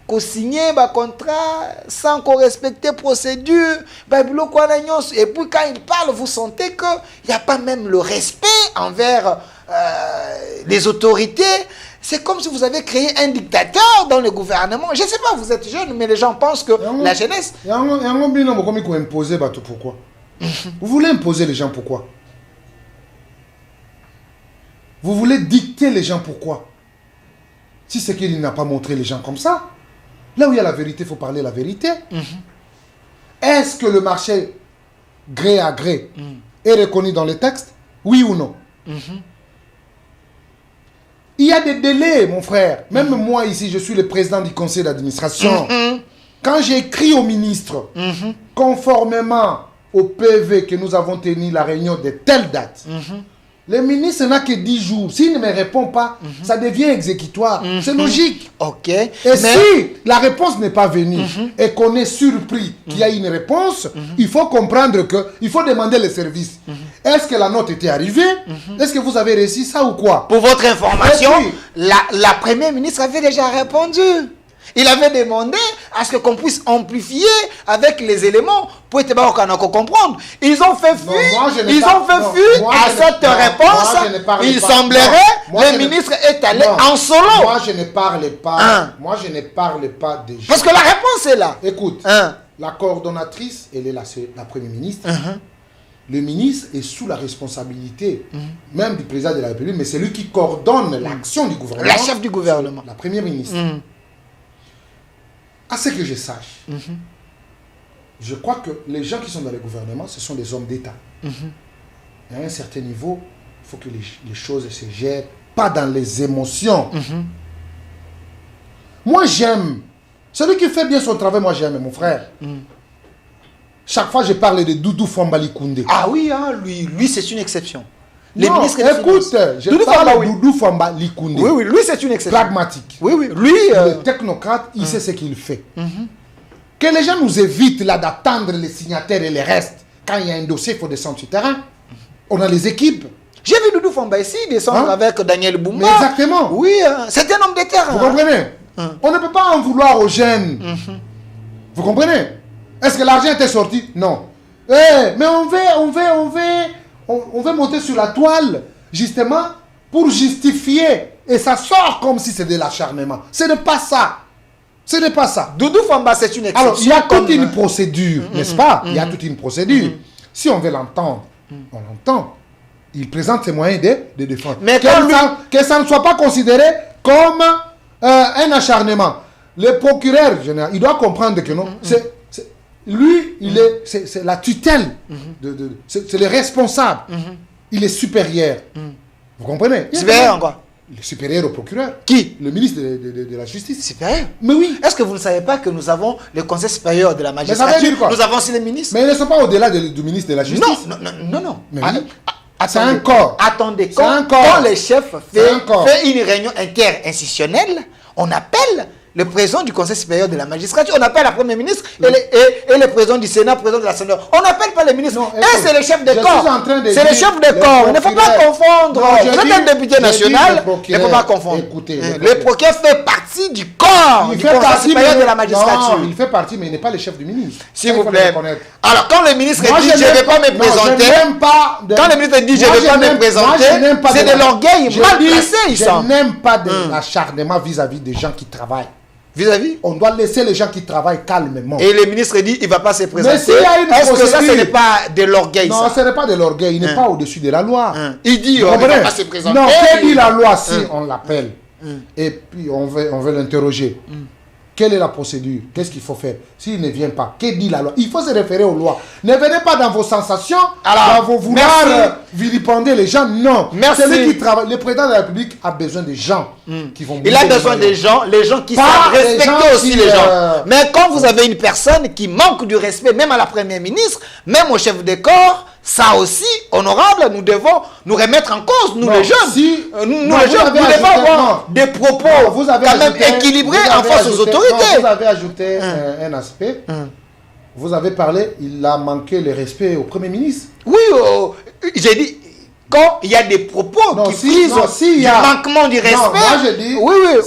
Qu'on signe un contrat sans qu'on respecte procédure, et puis quand il parle, vous sentez qu'il n'y a pas même le respect envers les autorités. C'est comme si vous avez créé un dictateur dans le gouvernement. Je ne sais pas, vous êtes jeune, mais les gens pensent que la jeunesse... Pourquoi? Vous voulez imposer les gens, pourquoi? Vous voulez dicter les gens, pourquoi? Si c'est qu'il n'a pas montré les gens comme ça, là où il y a la vérité, il faut parler la vérité. Est-ce que le marché gré à gré est reconnu dans les textes? Oui ou non? Il y a des délais, mon frère. Même moi ici, je suis le président du conseil d'administration. Quand j'écris au ministre, conformément au PV que nous avons tenu la réunion de telle date, le ministre n'a que 10 jours. S'il ne me répond pas, ça devient exécutoire. C'est logique. Ok. Et si la réponse n'est pas venue et qu'on est surpris qu'il y a une réponse, il faut comprendre qu'il faut demander les services. Est-ce que la note était arrivée? Est-ce que vous avez réussi ça ou quoi? Pour votre information, la première ministre avait déjà répondu. Il avait demandé à ce qu'on puisse amplifier avec les éléments pour être comprendre. Ils ont fait fuir, à cette réponse. Il semblerait le ministre est allé en solo. Moi, je ne parle pas. Moi, je ne parle pas des gens. Parce que la réponse est là. Écoute, la coordonnatrice, elle est la première ministre. Le ministre est sous la responsabilité même du président de la République, mais c'est lui qui coordonne l'action du gouvernement. La chef du gouvernement. La première ministre. À ce que je sache, je crois que les gens qui sont dans le gouvernement, ce sont des hommes d'État. À un certain niveau, il faut que les choses se gèrent, pas dans les émotions. Moi, j'aime. Celui qui fait bien son travail, moi, j'aime, mon frère. Chaque fois, je parle de Doudou Fambali Koundé. Ah oui, hein, lui c'est une exception. Les ministres écoute, je parle de Doudou Fambali Koundé. Oui, lui c'est une exception. Pragmatique. Oui, lui... Le technocrate, il sait ce qu'il fait. Que les gens nous évitent là d'attendre les signataires et les restes. Quand il y a un dossier, il faut descendre sur le terrain. On a les équipes. J'ai vu Doudou Famba ici descendre avec Daniel Boumba. Mais exactement. Oui, c'est un homme de terrain. Vous comprenez? On ne peut pas en vouloir aux jeunes. Vous comprenez? Est-ce que l'argent était sorti? Non. Mais on veut monter sur la toile, justement, pour justifier. Et ça sort comme si c'était de l'acharnement. Ce n'est pas ça. Ce n'est pas ça. Doudou Famba, c'est une exception. Alors, il y a toute une procédure, n'est-ce pas? Il y a toute une procédure. Si on veut l'entendre, on l'entend. Il présente ses moyens de défense. Mais que ça ne soit pas considéré comme un acharnement. Le procureur général, il doit comprendre que non. Lui, c'est la tutelle, c'est le responsable. Il est supérieur. Vous comprenez? Supérieur en quoi? Il est supérieur au procureur. Qui? Le ministre de la Justice. Supérieur? Mais oui. Est-ce que vous ne savez pas que nous avons le Conseil supérieur de la magistrature? Mais ça veut dire quoi? Nous avons aussi les ministres. Mais ils ne sont pas au-delà du ministre de la Justice. Non. Mais oui. C'est un corps. Attendez, quand le chef fait une réunion interinstitutionnelle, on appelle le président du Conseil supérieur de la magistrature, on appelle la première ministre et le président du Sénat, président de l'Assemblée. On n'appelle pas les ministres. Et c'est le chef de corps. C'est le chef de corps. Il ne faut pas confondre. Vous êtes un député national, il ne faut pas confondre. Écoutez, le procureur fait partie partie du corps, du Conseil supérieur de la magistrature. Non, il fait partie, mais il n'est pas le chef du ministre. S'il vous plaît. Alors, quand le ministre dit je ne vais pas me présenter, quand le ministre dit je ne vais pas me présenter, c'est de l'orgueil mal placé, il semble. Je n'aime pas de l'acharnement vis-à-vis des gens qui travaillent. Vis-à-vis? On doit laisser les gens qui travaillent calmement. Et le ministre dit il ne va pas se présenter. Est-ce que ça, ce n'est pas de l'orgueil? Non, ce n'est pas de l'orgueil. Il n'est pas au-dessus de la loi. Il dit il ne va pas se présenter. Non, que dit la loi si on l'appelle et puis on veut l'interroger? Quelle est la procédure? Qu'est-ce qu'il faut faire? S'il ne vient pas, que dit la loi? Il faut se référer aux lois. Ne venez pas dans vos sensations, dans vos vouloir vilipender les gens. Non. Merci. Celui qui travaille, le président de la République a besoin des gens qui vont. Il a besoin des gens, les gens qui savent respecter aussi les gens. Mais quand vous avez une personne qui manque du respect, même à la première ministre, même au chef de corps, ça aussi, honorable, nous devons nous remettre en cause, nous les jeunes. Nous les jeunes, nous devons avoir des propos quand même équilibrés en face aux autorités. Vous avez ajouté un aspect. Vous avez parlé, il a manqué le respect au Premier ministre. Oui, j'ai dit, quand il y a des propos qui frisent du manquement du respect. Non, moi je dis,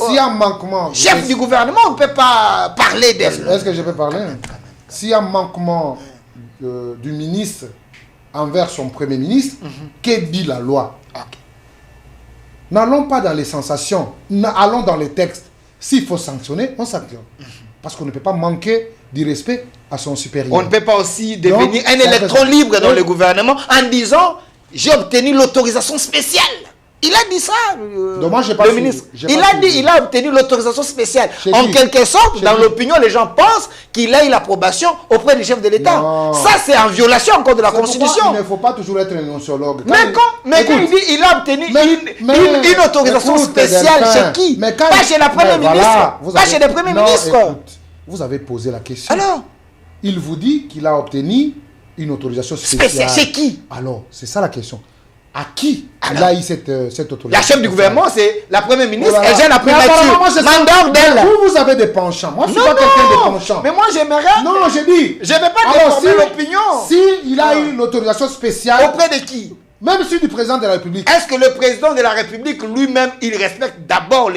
s'il y a un manquement. Chef du gouvernement, on ne peut pas parler d'elle. Est-ce que je peux parler? S'il y a un manquement du ministre envers son Premier ministre, que dit la loi? N'allons pas dans les sensations, allons dans les textes. S'il faut sanctionner, on sanctionne. Parce qu'on ne peut pas manquer du respect à son supérieur. On ne peut pas aussi devenir un électron libre dans le gouvernement en disant j'ai obtenu l'autorisation spéciale. Il a dit ça, le ministre. Il a obtenu l'autorisation spéciale. En quelque sorte, dans l'opinion, les gens pensent qu'il a eu l'approbation auprès du chef de l'État. Ça, c'est en violation encore de la Constitution. Il ne faut pas toujours être un sociologue. Mais quand il dit qu'il a obtenu une autorisation spéciale chez qui? Pas chez la première ministre. Pas chez le premier ministre. Vous avez posé la question. Alors? Il vous dit qu'il a obtenu une autorisation spéciale. Chez qui? Alors, c'est ça la question. À qui il a eu cette autorisation? La chef du gouvernement, c'est la première ministre. Elle gère la primature. Vous avez des penchants. Moi, je ne suis pas quelqu'un de penchant. Mais moi, j'aimerais. Non, j'ai dit. Je ne vais pas déformer l'opinion. Si il a eu l'autorisation spéciale. Auprès de qui? Même celui du président de la République. Est-ce que le président de la République lui-même, il respecte d'abord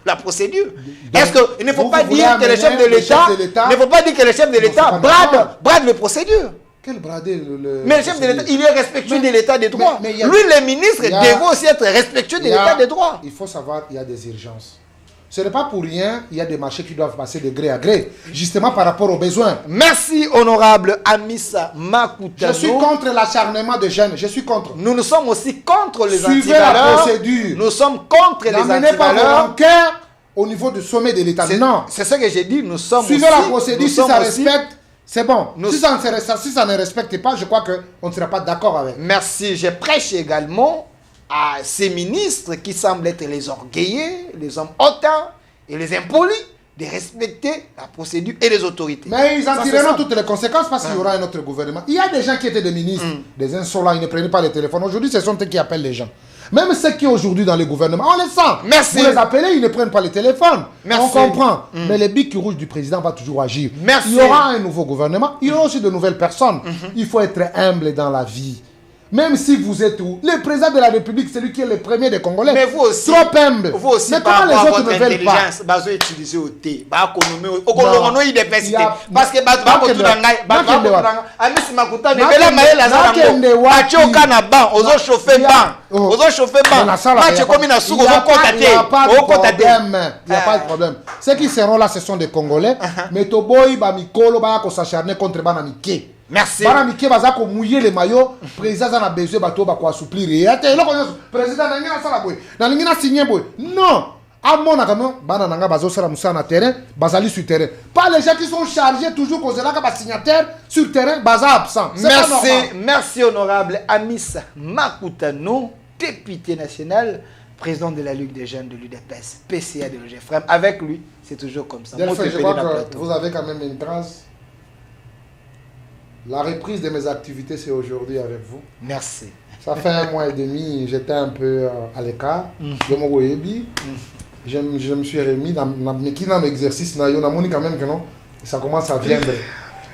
la procédure? Est-ce qu'il ne faut pas dire que le chef de l'État ne faut pas dire que le chef de l'État brade les procédures? Quel brader Mais le chef de l'État, il est respectueux de l'État des droits. Lui, les ministres devront aussi être respectueux de l'État des droits. Il faut savoir qu'il y a des urgences. Ce n'est pas pour rien, il y a des marchés qui doivent passer de gré à gré, justement par rapport aux besoins. Merci, honorable Amissa Makutano. Je suis contre l'acharnement des jeunes, je suis contre. Nous sommes aussi contre les antivaleurs. Suivez la procédure. Nous sommes contre les antivaleurs. N'amenez pas vos rancœurs au niveau du sommet de l'État. Non. C'est ce que j'ai dit, nous sommes Suivez la procédure, si ça respecte, c'est bon. Si ça ne respecte pas, je crois qu'on ne sera pas d'accord avec. Merci, je prêche également à ces ministres qui semblent être les orgueillés, les hommes hautains et les impolis, de respecter la procédure et les autorités. Mais ils en tireront toutes les conséquences parce qu'il y aura un autre gouvernement. Il y a des gens qui étaient des ministres, des insolents, ils ne prenaient pas les téléphones. Aujourd'hui, ce sont eux qui appellent les gens. Même ceux qui aujourd'hui dans le gouvernement, on les sent. Merci. Vous les appelez, ils ne prennent pas les téléphones. Merci. On comprend. Mais les bics rouges du président va toujours agir. Merci. Il y aura un nouveau gouvernement, il y aura aussi de nouvelles personnes. Il faut être humble dans la vie. Même si vous êtes où? Le président de la République, c'est lui qui est le premier des Congolais. Mais vous aussi. Trop humble. Vous aussi, mais comment les autres ne veulent pas? Parce que il n'y a pas de problème. Ceux qui seront là, ce sont des Congolais. Mais Toboy, Bamikolo, Bako s'acharner contre Banamike. Merci. Banamike va ko mouiller les maillots. Président a besoin bateau ba ko assouplir. Président n'a sala boy. Na lingina signer boy. Non. À mon avis, bana nanga bazo sala musa na terrain, bazali sur terrain. Pas les gens qui sont chargés toujours cause là ka signataire sur terrain, baza absent. Merci honorable Amissa Makutano, député national, président de la Ligue des jeunes de l'UDPS, PCA de l'OGFREM. Avec lui, c'est toujours comme ça. Je crois que vous avez quand même une trace. La reprise de mes activités, c'est aujourd'hui avec vous. Merci. Ça fait 1 mois et demi, j'étais un peu à l'écart. Je me suis remis dans l'exercice. On a quand même que non, ça commence à viendre.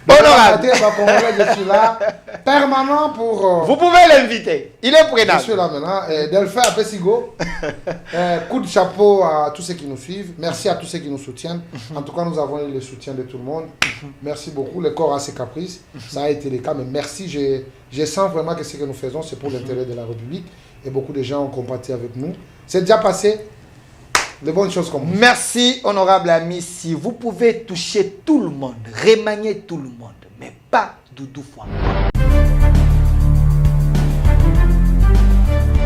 Honorable. Je suis là, permanent pour... Vous pouvez l'inviter. Il est Je prenable. suis là maintenant. Delphin Apesigo. Coup de chapeau à tous ceux qui nous suivent. Merci à tous ceux qui nous soutiennent. En tout cas, nous avons eu le soutien de tout le monde. Merci beaucoup. Le corps a ses caprices. Ça a été le cas. Mais merci. Je sens vraiment que ce que nous faisons, c'est pour l'intérêt de la République. Et beaucoup de gens ont compati avec nous. C'est déjà passé. De bonnes choses comme ça. Merci, honorable ami. Si vous pouvez toucher tout le monde, remanier tout le monde, mais pas Doudou Fouamba.